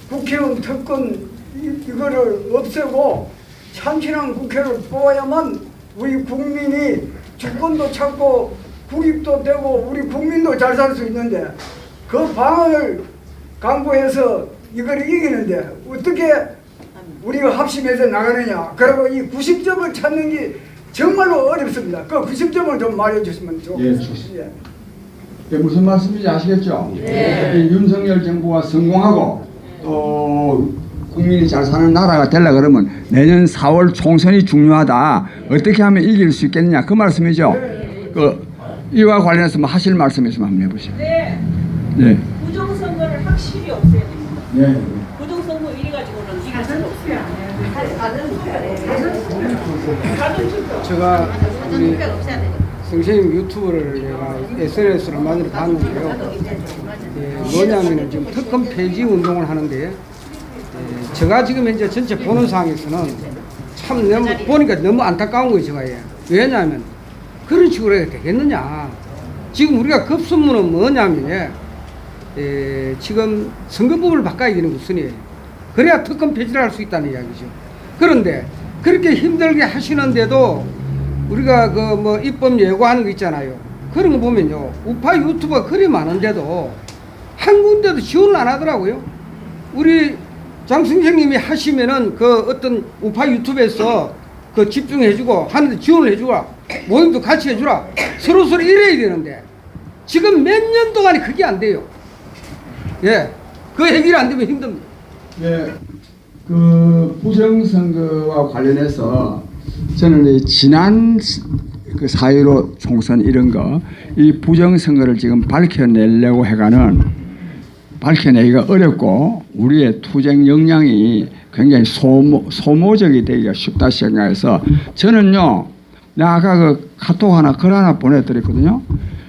국회의원 특권 이거를 없애고 참신한 국회를 뽑아야만 우리 국민이 주권도 찾고 국익도 되고 우리 국민도 잘 살 수 있는데, 그 방안을 강구해서 이걸 이기는데 어떻게 우리가 합심해서 나가느냐. 그리고 이 90점을 찾는 게 정말로 어렵습니다. 그 90점을 좀 말해 주시면 좋겠습니다. 예, 무슨 말씀인지 아시겠죠? 이 윤석열 정부가 성공하고 또 국민이 잘 사는 나라가 되려 그러면 내년 4월 총선이 중요하다. 어떻게 하면 이길 수 있겠느냐 그 말씀이죠. 이와 관련해서 뭐 하실 말씀 있으면 한번 해보시죠. 네. 네. 부정선거를 확실히 없애야 됩니다. 네. 부정선거 이래 가지고는 이길 수가 없어요. 제가 우리 선생님 유튜브를 내가 SNS로 많이 봤는데요. 뭐냐면은 지금 특검 폐지 운동을 하는데, 제가 지금 현재 전체 보는 상황에서는 참 너무 보니까 너무 안타까운 거예요. 제가. 왜냐하면 그런 식으로 해야 되겠느냐. 지금 우리가 급선무는 뭐냐면 지금 선거법을 바꿔야 되는 것이에요. 그래야 특검 폐지를 할 수 있다는 이야기죠. 그런데 그렇게 힘들게 하시는데도 우리가 그 뭐 입법 예고하는 거 있잖아요. 그런 거 보면요, 우파 유튜버가 그리 많은데도 한 군데도 지원을 안 하더라고요. 우리 장 선생님이 하시면은 그 어떤 우파 유튜브에서 그 집중해주고 하는데 지원을 해주라, 모임도 같이 해주라, 서로 이래야 되는데 지금 몇 년 동안이 그게 안 돼요. 예, 그 해결이 안 되면 힘듭니다. 예, 그 부정선거와 관련해서 저는 이 지난 그 4.15 총선 이런 거, 이 부정선거를 지금 밝혀내려고 해가는 밝혀내기가 어렵고 우리의 투쟁 역량이 굉장히 소모적이 되기가 쉽다 생각해서 저는요, 내가 아까 그 카톡 글 하나 보내드렸거든요.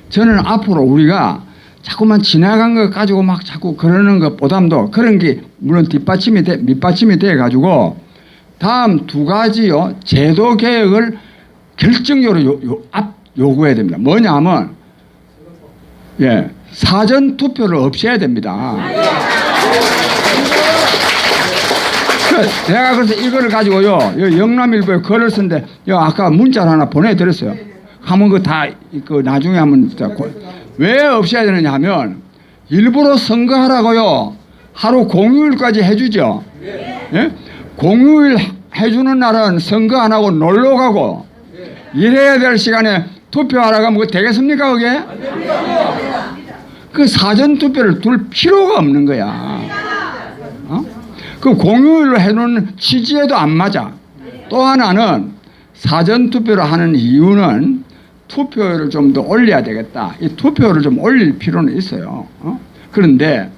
저는 앞으로 우리가 자꾸만 지나간 거 가지고 막 자꾸 그러는 것보담도 그런 게 물론 밑받침이 돼 가지고 다음 두 가지요 제도 개혁을 결정적으로 요구해야 됩니다. 뭐냐 하면 사전 투표를 없애야 됩니다. 제가 그래서 이거를 가지고요 영남일보에 글을 쓴데 아까 문자를 하나 보내드렸어요. 하면 그 나중에 하면 왜 없애야 되느냐 하면 일부러 선거하라고요 하루 공휴일까지 해주죠. 예? 공휴일 해주는 날은 선거 안 하고 놀러 가고 일해야 될 시간에 투표하라고 하면 그거 되겠습니까 그게? 그 사전 투표를 둘 필요가 없는 거야. 그 공휴일로 해놓은 취지에도 안 맞아. 또 하나는 사전투표를 하는 이유는 투표율을 좀 더 올려야 되겠다. 이 투표율을 좀 올릴 필요는 있어요. 그런데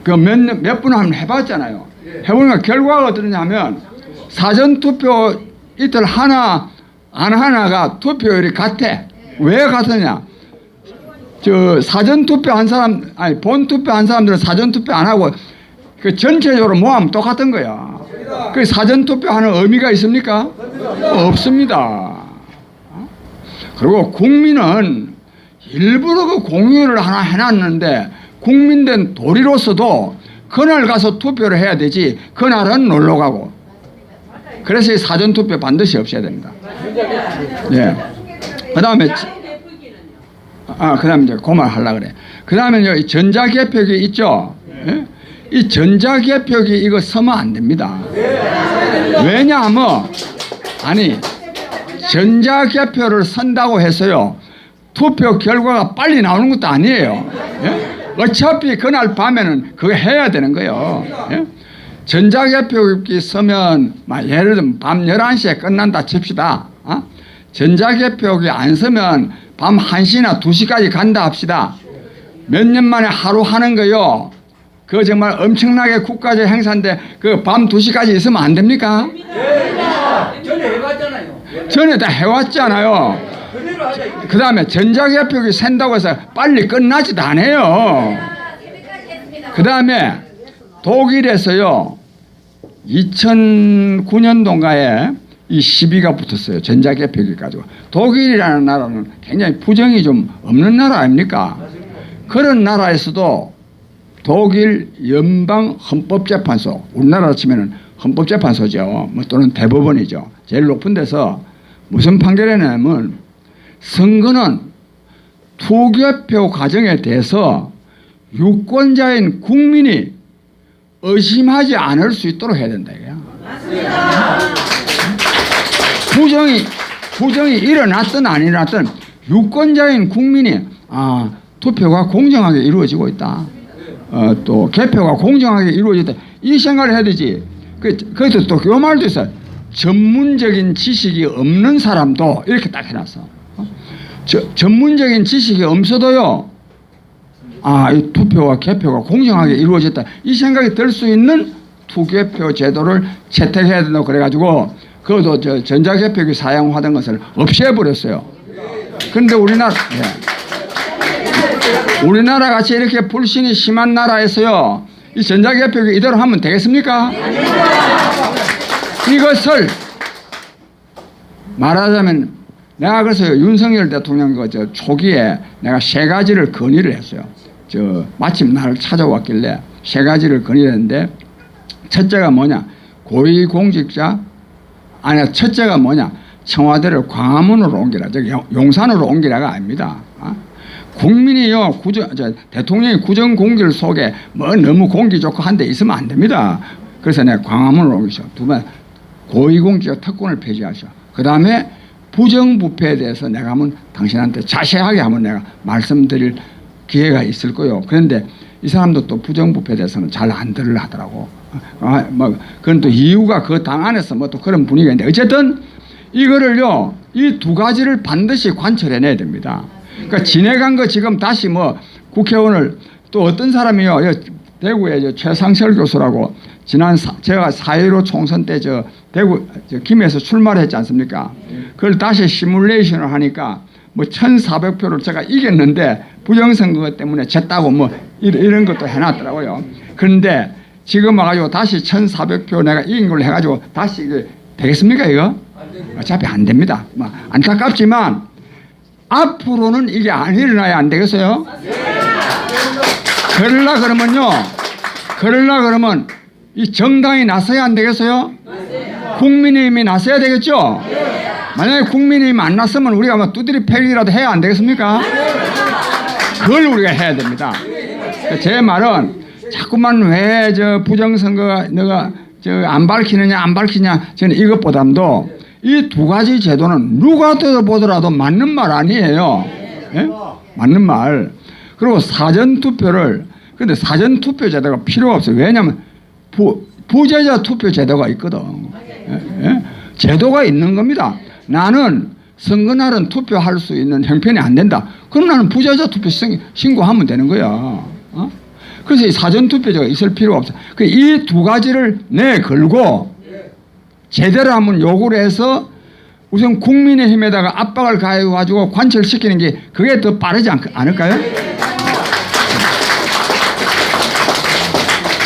몇 분 한번 해봤잖아요. 해보니까 결과가 어떠냐면 사전투표 이틀 하나 안 하나가 투표율이 같아. 왜 같으냐? 사전투표 한 사람, 아니 본투표 한 사람들은 사전투표 안 하고 그 전체적으로 모아면 똑같은 거야. 그 사전투표 하는 의미가 있습니까? 없습니다. 그리고 국민은 일부러 그 공유를 하나 해놨는데 국민된 도리로서도 그날 가서 투표를 해야 되지 그날은 놀러 가고. 그래서 이 사전투표 반드시 없애야 됩니다. 예. 그 다음에 이제 그 말 하려고 그래. 그 다음에 이 전자개표기 있죠? 예? 이 전자개표기 이거 서면 안 됩니다. 왜냐하면, 전자개표를 선다고 해서요, 투표 결과가 빨리 나오는 것도 아니에요. 예? 어차피 그날 밤에는 그거 해야 되는 거예요. 예? 전자개표기 서면, 예를 들면 밤 11시에 끝난다 칩시다. 전자개표기 안 서면 밤 1시나 2시까지 간다 합시다. 몇 년 만에 하루 하는 거요. 그거 정말 엄청나게 국가적 행사인데 그 밤 2시까지 있으면 안 됩니까? 전에 해봤잖아요. 전에 다 해왔잖아요. 그 다음에 전자개표기 샌다고 해서 빨리 끝나지도 않아요. 그 다음에 독일에서요 2009년도인가에 이 시비가 붙었어요. 전자개표기 가지고. 독일이라는 나라는 굉장히 부정이 좀 없는 나라 아닙니까? 그런 나라에서도 독일 연방헌법재판소, 우리나라로 치면 헌법재판소죠. 또는 대법원이죠. 제일 높은 데서 무슨 판결을 내냐면 선거는 투개표 과정에 대해서 유권자인 국민이 의심하지 않을 수 있도록 해야 된다. 부정이 일어났든 안 일어났든 유권자인 국민이 투표가 공정하게 이루어지고 있다. 또 개표가 공정하게 이루어졌다. 이 생각을 해야 되지. 그래서 또 그 말도 있어요. 전문적인 지식이 없는 사람도 이렇게 딱 해놨어. 전문적인 지식이 없어도요. 이 투표와 개표가 공정하게 이루어졌다. 이 생각이 들 수 있는 투개표 제도를 채택해야 된다고 그래가지고 그것도 전자개표기 사용하던 것을 없애버렸어요. 그런데 우리나라 같이 이렇게 불신이 심한 나라에서요, 이 전자개표기 이대로 하면 되겠습니까? 이것을 말하자면 내가 그래서 윤석열 대통령 초기에 내가 3가지를 건의를 했어요. 마침 나를 찾아왔길래 3가지를 건의를 했는데 첫째가 뭐냐? 고위공직자 첫째가 뭐냐? 청와대를 광화문으로 옮기라. 용산으로 옮기라가 아닙니다. 국민이요, 대통령이 구정공길 속에 너무 공기 좋고 한 데 있으면 안 됩니다. 그래서 내가 광화문으로 옮기죠. 두 번, 고위공직자 특권을 폐지하죠. 그 다음에 부정부패에 대해서 내가 한번 당신한테 자세하게 한번 내가 말씀드릴 기회가 있을 거예요. 그런데 이 사람도 또 부정부패에 대해서는 잘 안 들으려 하더라고. 그건 또 이유가 그 당 안에서 또 그런 분위기가 있는데 어쨌든 이거를요, 이 2가지를 반드시 관철해내야 됩니다. 그러니까 진행한 거 지금 다시 국회의원을 또 어떤 사람이요, 대구에 최상철 교수라고 지난 제가 4.15 총선 때 대구 김해에서 출마를 했지 않습니까? 그걸 다시 시뮬레이션을 하니까 1,400표를 제가 이겼는데 부정선거 때문에 졌다고 이런 것도 해놨더라고요. 그런데 지금 와가지고 다시 1,400표 내가 이긴 걸로 해가지고 다시 되겠습니까 이거? 어차피 안 됩니다. 안타깝지만 앞으로는 이게 안 일어나야 안 되겠어요? 그러려면 이 정당이 나서야 안 되겠어요? 국민의힘이 나서야 되겠죠? 만약에 국민의힘 안 나서면 우리가 두드리 패기라도 해야 안 되겠습니까? 그걸 우리가 해야 됩니다. 제 말은 자꾸만 왜 부정선거 너가 안 밝히냐 저는 이것보다도 이 2가지 제도는 누가 들어보더라도 맞는 말 아니에요. 예? 맞는 말. 그리고 사전투표를, 근데 사전투표 제도가 필요가 없어요. 왜냐하면 부재자 투표 제도가 있거든. 예? 제도가 있는 겁니다. 나는 선거날은 투표할 수 있는 형편이 안 된다. 그럼 나는 부재자 투표 신고하면 되는 거야. 어? 그래서 이 사전투표제가 있을 필요가 없어. 이 두 가지를 내걸고 제대로 한번 요구를 해서 우선 국민의힘에다가 압박을 가해가지고 관철시키는 게 그게 더 빠르지 않을까요?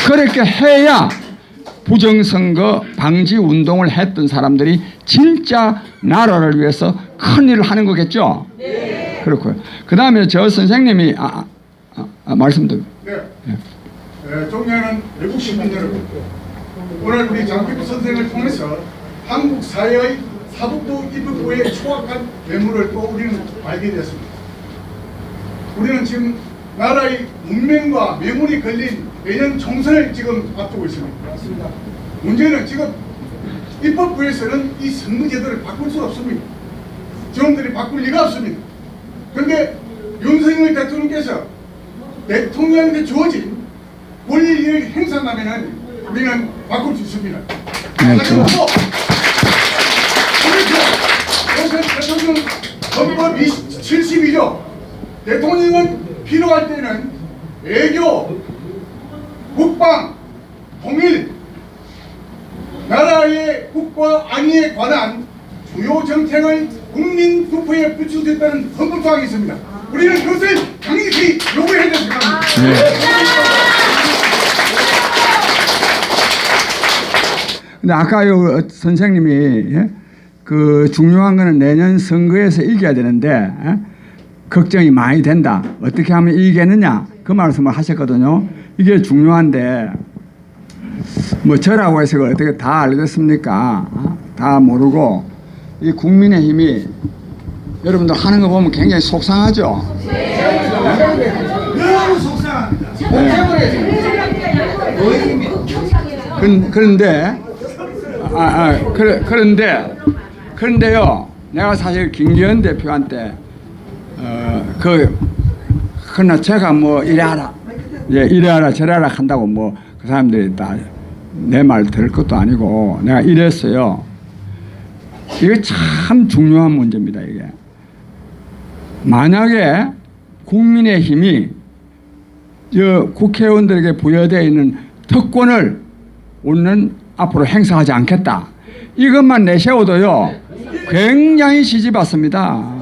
그렇게 해야 부정선거 방지 운동을 했던 사람들이 진짜 나라를 위해서 큰 일을 하는 거겠죠? 네. 그렇고요. 그 다음에 저 선생님이 말씀드립니다. 네. 존경하는 외국 시민 여러분, 오늘 우리 장기부 선생을 통해서 한국 사회의 사법부 입법부의 초악한 매물을 또 우리는 알게 되었습니다. 우리는 지금 나라의 문명과 명운이 걸린 내년 총선을 지금 앞두고 있습니다. 맞습니다. 문제는 지금 입법부에서는 이 선거제도를 바꿀 수 없습니다. 정들이 바꿀 리가 없습니다. 그런데 윤석열 대통령께서 대통령한테 주어진 권리를 행사한다면 우리는 바꿀 수 있습니다. 그렇죠. 대통령 헌법 72조 대통령은 필요할 때는 외교, 국방, 통일, 나라의 국가 안위에 관한 주요 정책을 국민 투표에 부추겼다는 헌법조항이 있습니다. 우리는 그것을 강력히 요구해야 된다고 생각합니다. 근데 아까 요 선생님이 그 중요한 거는 내년 선거에서 이겨야 되는데 걱정이 많이 된다. 어떻게 하면 이기겠느냐 그 말씀을 하셨거든요. 이게 중요한데 뭐 저라고 해서 어떻게 다 알겠습니까? 다 모르고 이 국민의힘이 여러분들 하는 거 보면 굉장히 속상하죠? 너무 속상합니다. 그런데요, 내가 사실 김기현 대표한테 그러나 제가 뭐 이래하라, 이래하라 저래하라 한다고 뭐 그 사람들이 다 내 말 들을 것도 아니고 내가 이랬어요. 이게 참 중요한 문제입니다. 이게 만약에 국민의힘이 국회의원들에게 부여되어 있는 특권을 우리는 앞으로 행사하지 않겠다. 이것만 내세워도요 굉장히 지지받습니다.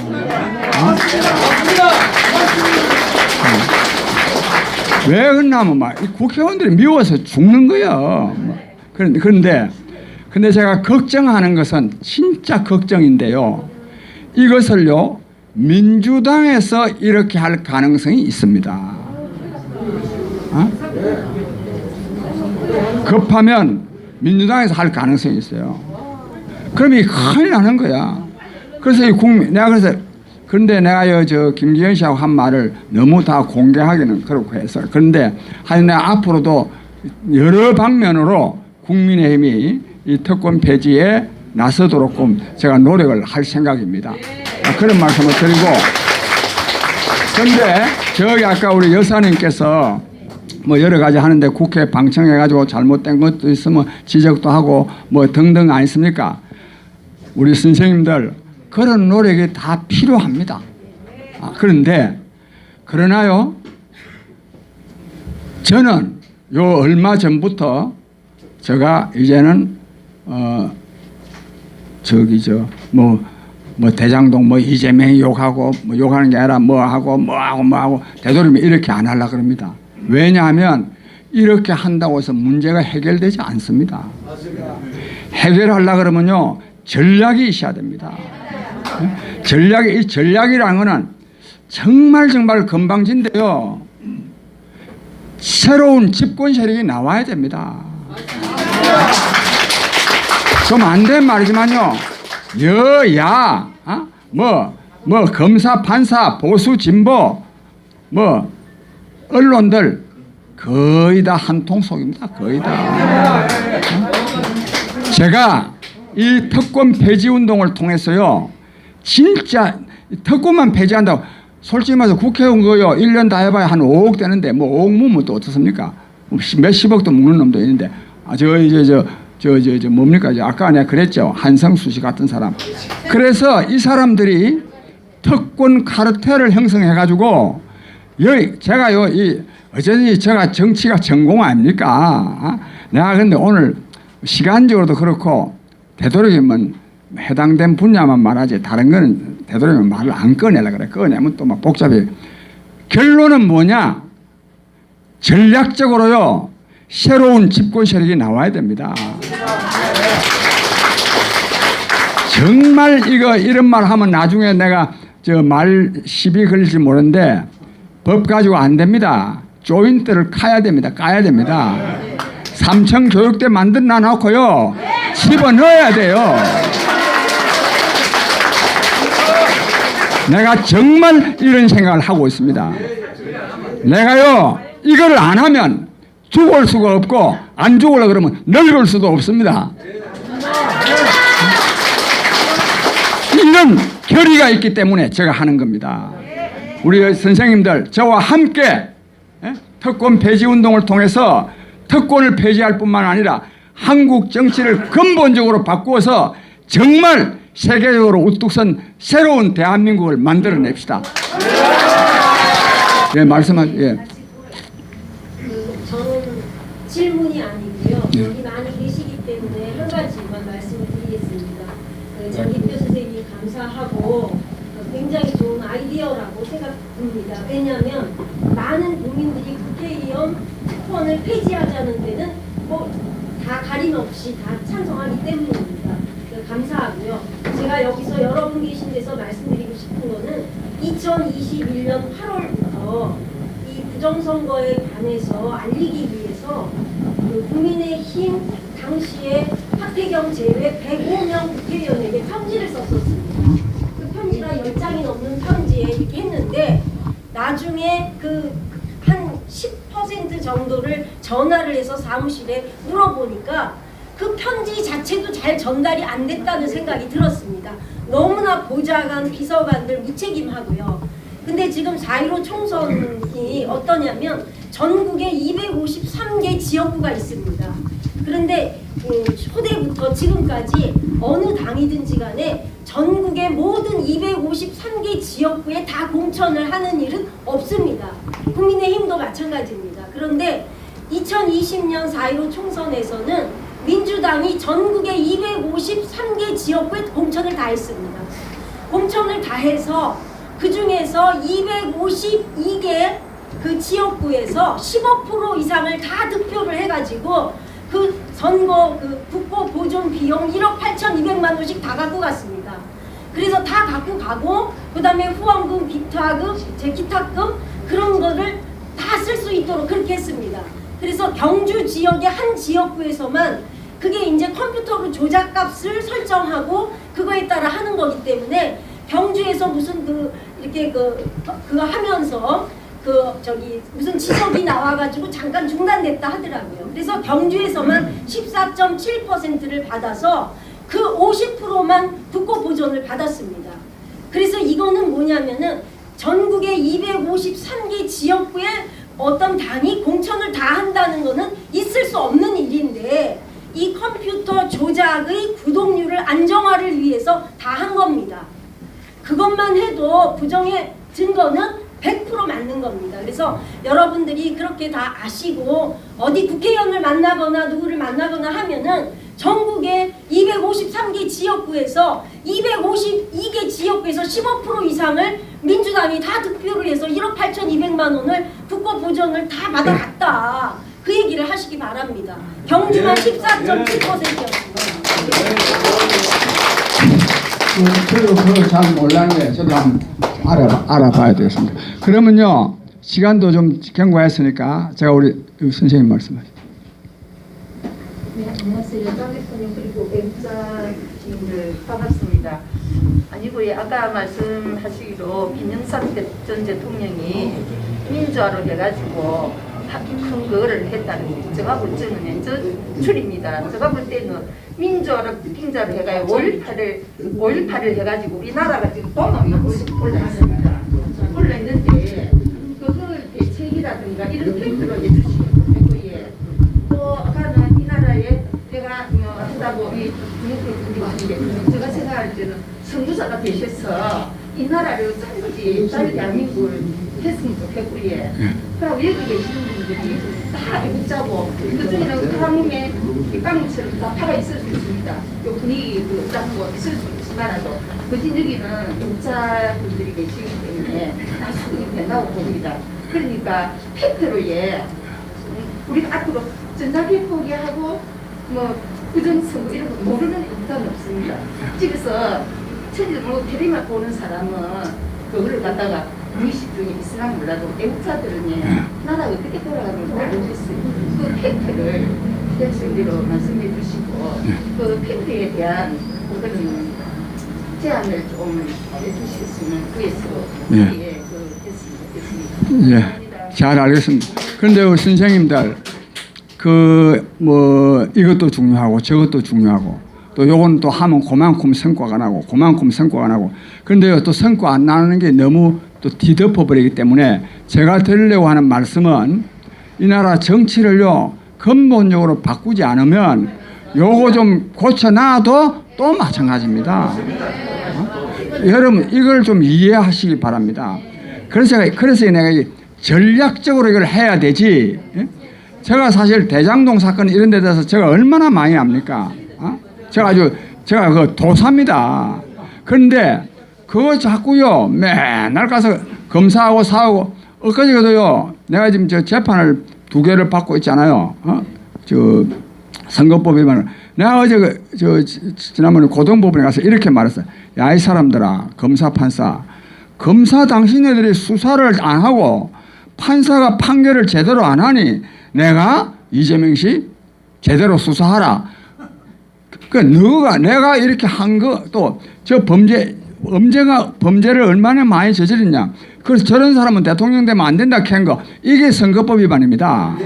왜 그러냐면 막 국회의원들이 미워서 죽는 거예요. 그런데 제가 걱정하는 것은 진짜 걱정인데요. 이것을요 민주당에서 이렇게 할 가능성이 있습니다. 급하면 민주당에서 할 가능성이 있어요. 그럼 이 큰일 나는 거야. 그래서 이 그런데 내가 저 김기현 씨하고 한 말을 너무 다 공개하기는 그렇고 해서 그런데 하여튼 내가 앞으로도 여러 방면으로 국민의힘이 이 특권 폐지에 나서도록 제가 노력을 할 생각입니다. 그런 말씀을 드리고 그런데 저기 아까 우리 여사님께서 뭐 여러 가지 하는데 국회 방청해가지고 잘못된 것도 있으면 지적도 하고 뭐 등등 아니습니까? 우리 선생님들 그런 노력이 다 필요합니다. 그러나요 저는 요 얼마 전부터 제가 이제는 뭐 대장동 뭐 이재명이 욕하고 뭐 욕하는 게 아니라 뭐하고 되도록이면 이렇게 안 하려고 그럽니다. 왜냐하면 이렇게 한다고 해서 문제가 해결되지 않습니다. 해결하려고 그러면요 전략이 있어야 됩니다. 이 전략이라는 거는 정말 건방진데요. 새로운 집권 세력이 나와야 됩니다. 좀 안 된 말이지만요. 여야, 검사, 판사, 보수, 진보, 언론들 거의 다 한 통 속입니다. 거의 다. 제가 이 특권 폐지 운동을 통해서요. 진짜 특권만 폐지한다고 솔직히 말해서 국회의원 거요 1년 다 해봐야 한 5억 되는데 뭐 5억 묵으면 또 어떻습니까? 몇십억도 묵는 놈도 있는데 뭡니까? 아까 내가 그랬죠. 한성수 씨 같은 사람. 그래서 이 사람들이 특권 카르텔을 형성해가지고, 제가요, 어쩐지 제가 정치가 전공 아닙니까? 내가 근데 오늘 시간적으로도 그렇고, 되도록이면 해당된 분야만 말하지, 다른 거는 되도록이면 말을 안 꺼내려고 그래. 꺼내면 또 막 복잡해. 결론은 뭐냐? 전략적으로요, 새로운 집권 세력이 나와야 됩니다. 정말 이런 말 하면 나중에 내가 말 시비 걸릴지 모르는데 법 가지고 안 됩니다. 조인트를 까야 됩니다. 3층 교육대 만들어 놓고요, 집어넣어야 돼요. 내가 정말 이런 생각을 하고 있습니다. 내가요, 이걸 안 하면 죽을 수가 없고, 안 죽으려 그러면 늙을 수도 없습니다. 이런 결의가 있기 때문에 제가 하는 겁니다. 우리 선생님들, 저와 함께 특권 폐지 운동을 통해서 특권을 폐지할 뿐만 아니라 한국 정치를 근본적으로 바꾸어서 정말 세계적으로 우뚝 선 새로운 대한민국을 만들어냅시다. 예, 말씀하세요. 예. 저는 질문이 아니고요. 여기 많이 계시기 때문에 한 가지만 말씀을 드리겠습니다. 장기표 선생님 감사하고 굉장히 좋은 아이디어라고 생각합니다. 왜냐하면 많은 국민들이 국회의원 특권을 폐지하자는 데는 다 가림 없이 다 찬성하기 때문입니다. 감사하고요. 제가 여기서 여러분 계신 데서 말씀드리고 싶은 거는 2021년 8월부터 이 부정선거에 관해서 알리기 위해서 국민의힘 당시에 하태경 제외 105명 국회의원에게 편지를 썼었습니다. 그 편지가 10장이 넘는 편지에 이렇게 했는데 나중에 한 10% 정도를 전화를 해서 사무실에 물어보니까 그 편지 자체도 잘 전달이 안 됐다는 생각이 들었습니다. 너무나 보좌관, 비서관들 무책임하고요. 근데 지금 4.15 총선이 어떠냐면 전국에 253개 지역구가 있습니다. 그런데 초대부터 지금까지 어느 당이든지 간에 전국의 모든 253개 지역구에 다 공천을 하는 일은 없습니다. 국민의힘도 마찬가지입니다. 그런데 2020년 4.15 총선에서는 민주당이 전국의 253개 지역구에 공천을 다 했습니다. 공천을 다 해서 그 중에서 252개 그 지역구에서 15% 이상을 다 득표를 해가지고 그 선거 국고 보존 비용 1억 8,200만 원씩 다 갖고 갔습니다. 그래서 다 갖고 가고 그 다음에 후원금, 기타금, 기타금 그런 거를 다 쓸 수 있도록 그렇게 했습니다. 그래서 경주 지역의 한 지역구에서만 그게 이제 컴퓨터로 조작값을 설정하고 그거에 따라 하는 거기 때문에 경주에서 무슨 이렇게 그거 하면서 무슨 지적이 나와가지고 잠깐 중단됐다 하더라고요. 그래서 경주에서만 14.7%를 받아서 그 50%만 국고 보존을 받았습니다. 그래서 이거는 뭐냐면은 전국의 253개 지역구에 어떤 당이 공천을 다 한다는 거는 있을 수 없는 일인데 이 컴퓨터 조작의 구독률을 안정화를 위해서 다 한 겁니다. 그것만 해도 부정의 증거는 100% 맞는 겁니다. 그래서 여러분들이 그렇게 다 아시고 어디 국회의원을 만나거나 누구를 만나거나 하면은 전국의 253개 지역구에서 252개 지역구에서 15% 이상을 민주당이 다 득표를 해서 1억 8,200만 원을 국고 보존을 다 받아갔다. 그 얘기를 하시기 바랍니다. 경주만 14.7%였습니다. 저도 그걸 잘 몰랐는데 저도 한번 알아봐야 되겠습니다. 그러면요, 시간도 좀 경과했으니까 제가 우리 선생님 말씀하세요. 네, 안녕하세요. 장 대표님 그리고 배우자님들 반갑습니다. 아니고 아까 말씀하시기로 김영삼 전 대통령이 민주화로 해가지고 큰 거를 했다는 제가 볼 때는 연출입니다. 제가 볼 때는 민주화로 빙자를 해가지고 5.18을 해가지고 우리나라가 지금 돈이 올라있습니다. 올라있는데 그걸 대책이라든가 이런 팩트로 해주시고 또 아까는 이 나라에 제가 우리 제가 생각할 때는 선교사가 되셔서 이 나라를 짠거지 딸 대한민국을 했으면 좋겠고 예. 그리고 여기 계시는 분들이 다 애국자고 그중에는 한국에 깡처럼 다 파가 있을 수 있습니다. 요 분위기 짠 거 있을 수 있지만도 그진 여기는 애국자분들이 계시기 때문에 다 수긍이 된다고 봅니다. 그러니까 팩트로 예. 우리가 앞으로 전자기 포기하고 뭐 부정선거 이런 거 모르는 일단 없습니다. 집에서 천지 뭐 텔레비만 보는 사람은 그거를 갖다가 무의식 중에 이슬람 몰라도 애국자들은 예, 나라가 어떻게 돌아가는 걸 알고 있어요. 그 팩트를 대학생대로 말씀해 주시고 그 팩트에 대한 그런 제안을 좀 해주셨으면 구해서 예, 했으면 좋겠습니다. 예, 잘 알겠습니다. 그런데 선생님들 이것도 중요하고 저것도 중요하고 또 요건 또 하면 그만큼 성과가 나고 그만큼 성과가 나고 그런데요 또 성과 안 나는 게 너무 또 뒤덮어 버리기 때문에 제가 드리려고 하는 말씀은 이 나라 정치를요 근본적으로 바꾸지 않으면 요거 좀 고쳐놔도 또 마찬가지입니다. 여러분 이걸 좀 이해하시기 바랍니다. 그래서 내가 전략적으로 이걸 해야 되지. 제가 사실 대장동 사건 이런 데 대해서 제가 얼마나 많이 압니까? 제가 그 도사입니다. 그런데 그거 자꾸요 맨날 가서 검사하고 사하고 엊그제도요 내가 지금 저 재판을 2개를 받고 있잖아요. 저 선거법 위반을 내가 어제 지난번에 고등법원에 가서 이렇게 말했어요. 야 이 사람들아 검사 당신네들이 수사를 안 하고 판사가 판결을 제대로 안 하니 내가 이재명 씨 제대로 수사하라. 내가 이렇게 한 거 또 저 범죄를 얼마나 많이 저지르냐. 그래서 저런 사람은 대통령 되면 안 된다 캔 거 이게 선거법 위반입니다.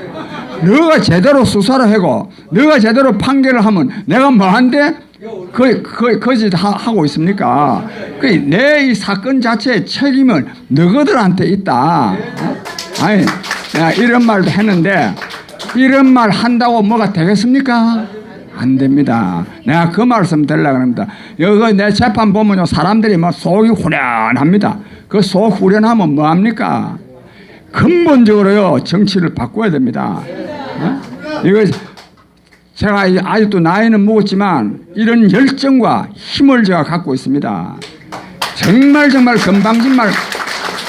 너가 제대로 수사를 하고 너가 제대로 판결을 하면 내가 뭐 한데 거짓 하고 있습니까? 내 이 사건 자체의 책임은 너희들한테 있다. 아니 내가 이런 말도 했는데 이런 말 한다고 뭐가 되겠습니까? 안 됩니다. 내가 그 말씀 드리려고 합니다. 여기 내 재판 보면요 사람들이 막 속이 후련합니다. 그 속 후련하면 뭐합니까? 근본적으로요 정치를 바꿔야 됩니다. 이거 제가 아직도 나이는 먹었지만 이런 열정과 힘을 제가 갖고 있습니다. 정말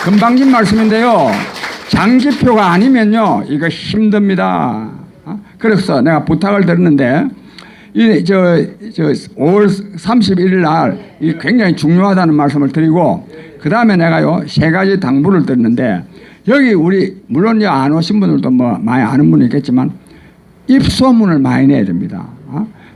금방진 말씀인데요. 장기표가 아니면요 이거 힘듭니다. 그래서 내가 부탁을 드렸는데 5월 31일 날 이 굉장히 중요하다는 말씀을 드리고 그 다음에 내가요 3가지 당부를 드렸는데 여기 우리 물론 안 오신 분들도 뭐 많이 아는 분이 있겠지만 입소문을 많이 내야 됩니다.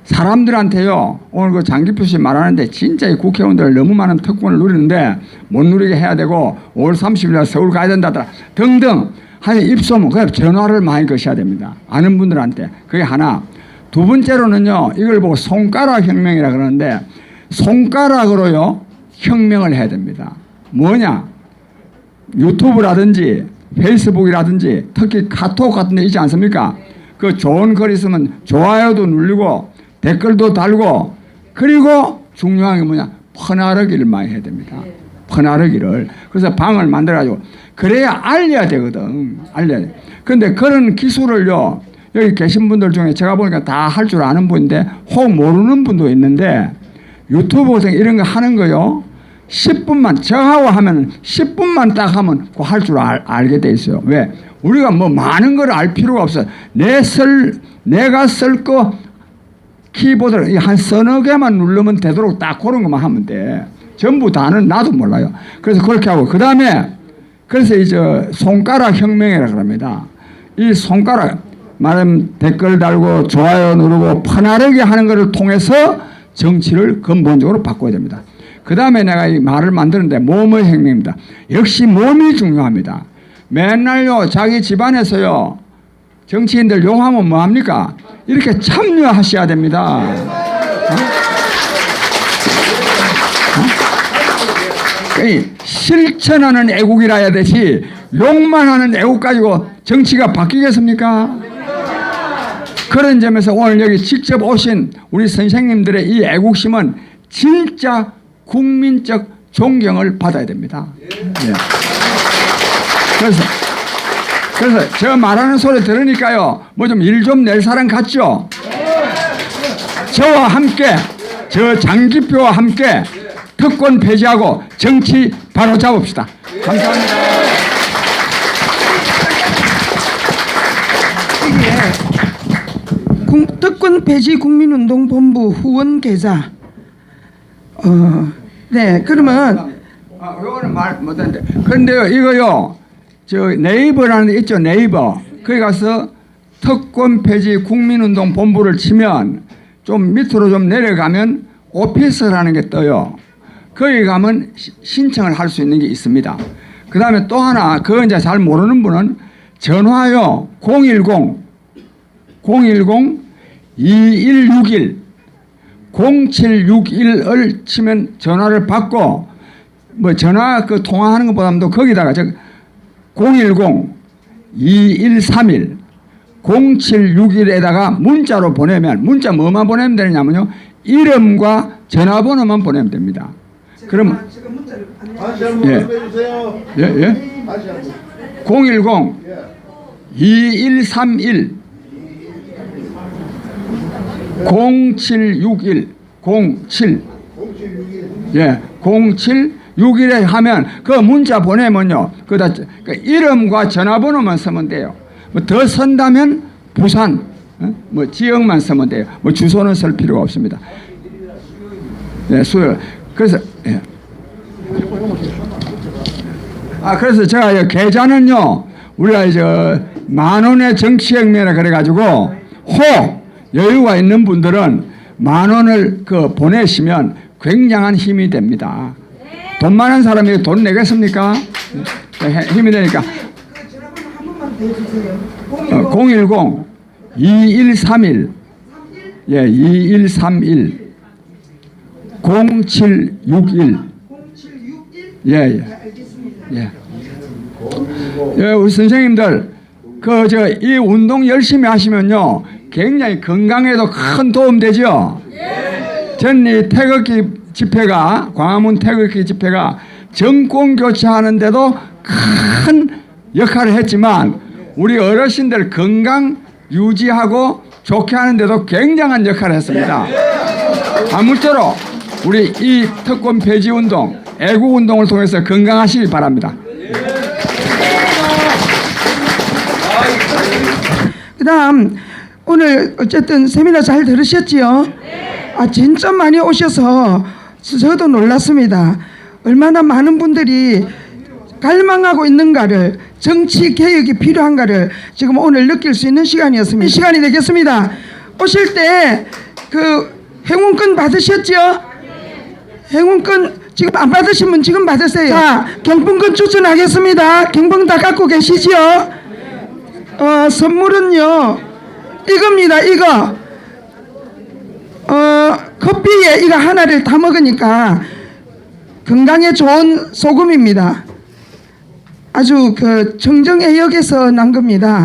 사람들한테요 오늘 그 장기표 씨 말하는데 진짜 이 국회의원들 너무 많은 특권을 누리는데 못 누리게 해야 되고 5월 30일 날 서울 가야 된다더라 등등 하여 입소문 그냥 전화를 많이 거셔야 됩니다. 아는 분들한테 그게 하나. 두 번째로는요 이걸 보고 손가락 혁명이라 그러는데 손가락으로요 혁명을 해야 됩니다. 뭐냐 유튜브라든지 페이스북이라든지 특히 카톡 같은 데 있지 않습니까? 그 좋은 글 있으면 좋아요도 눌리고 댓글도 달고 그리고 중요한 게 뭐냐 퍼나르기를 많이 해야 됩니다. 퍼나르기를. 그래서 방을 만들어가지고 그래야 알려야 되거든. 알려야 돼. 그런데 그런 기술을요 여기 계신 분들 중에 제가 보니까 다 할 줄 아는 분인데 혹 모르는 분도 있는데 유튜브 같은 이런 거 하는 거요 10분만 저하고 하면 10분만 딱 하면 할 줄 알게 돼 있어요. 왜? 우리가 뭐 많은 걸 알 필요가 없어요. 내가 쓸 거 키보드를 한 서너 개만 누르면 되도록 딱 그런 것만 하면 돼. 전부 다는 나도 몰라요. 그래서 그렇게 하고 그 다음에 그래서 이제 손가락 혁명이라 그럽니다. 이 손가락 말하면 댓글 달고 좋아요 누르고 퍼나르게 하는 것을 통해서 정치를 근본적으로 바꿔야 됩니다. 그 다음에 내가 이 말을 만드는데 몸의 혁명입니다. 역시 몸이 중요합니다. 맨날요 자기 집안에서요 정치인들 욕하면 뭐합니까? 이렇게 참여하셔야 됩니다. 실천하는 애국이라 해야 되지 욕만 하는 애국 가지고 정치가 바뀌겠습니까? 그런 점에서 오늘 여기 직접 오신 우리 선생님들의 이 애국심은 진짜 국민적 존경을 받아야 됩니다. 예. 그래서 저 말하는 소리 들으니까요, 뭐 좀 일 좀 낼 사람 같죠? 저와 함께, 저 장기표와 함께 특권 폐지하고 정치 바로 잡읍시다. 감사합니다. 특권 폐지 국민운동본부 후원 계좌. 네, 그러면 이거는 말 못하는데. 그런데요, 이거요, 저 네이버라는 데 있죠, 네이버. 거기 가서 특권 폐지 국민운동 본부를 치면 좀 밑으로 좀 내려가면 오피스라는 게 떠요. 거기 가면 신청을 할 수 있는 게 있습니다. 그 다음에 또 하나, 그거 이제 잘 모르는 분은 전화요, 010-2161 0761을 치면 전화를 받고, 뭐 전화 그 통화하는 것보다도 거기다가 010-2131 0761에다가 문자로 보내면, 문자 뭐만 보내면 되느냐면요, 이름과 전화번호만 보내면 됩니다. 그럼 다시 한번 예. 말씀해주세요. 예? 다시 한번. 010-2131 0761 0761에 하면 그 문자 보내면요, 그다 그 이름과 전화번호만 쓰면 돼요. 뭐 더 쓴다면 부산 뭐 지역만 쓰면 돼요. 뭐 주소는 쓸 필요가 없습니다. 네, 수요. 그래서 예. 그래서 제가 이 계좌는요, 우리가 이제 10,000원의 정치혁명이라 그래가지고 여유가 있는 분들은 10,000원을 그 보내시면 굉장한 힘이 됩니다. 돈 많은 사람이 돈 내겠습니까? 힘이 되니까. 010-2131 예, 2131 0761 예. 예, 우리 선생님들 이 운동 열심히 하시면요, 굉장히 건강에도 큰 도움 되죠. 전이 태극기 집회가, 광화문 태극기 집회가 정권 교체하는데도 큰 역할을 했지만 우리 어르신들 건강 유지하고 좋게 하는데도 굉장한 역할을 했습니다. 아무쪼록 우리 이 특권 폐지 운동, 애국 운동을 통해서 건강하시기 바랍니다. 그다음 오늘 어쨌든 세미나 잘 들으셨지요? 진짜 많이 오셔서 저도 놀랐습니다. 얼마나 많은 분들이 갈망하고 있는가를, 정치 개혁이 필요한가를 지금 오늘 느낄 수 있는 시간이었습니다. 시간이 되겠습니다. 오실 때 그 행운권 받으셨죠? 행운권 지금 안 받으신 분 지금 받으세요. 자, 경품권 추천하겠습니다. 경품 다 갖고 계시죠? 선물은요, 이겁니다. 이거 커피에 이거 하나를 다 먹으니까 건강에 좋은 소금입니다. 아주 그 청정해역에서 난 겁니다.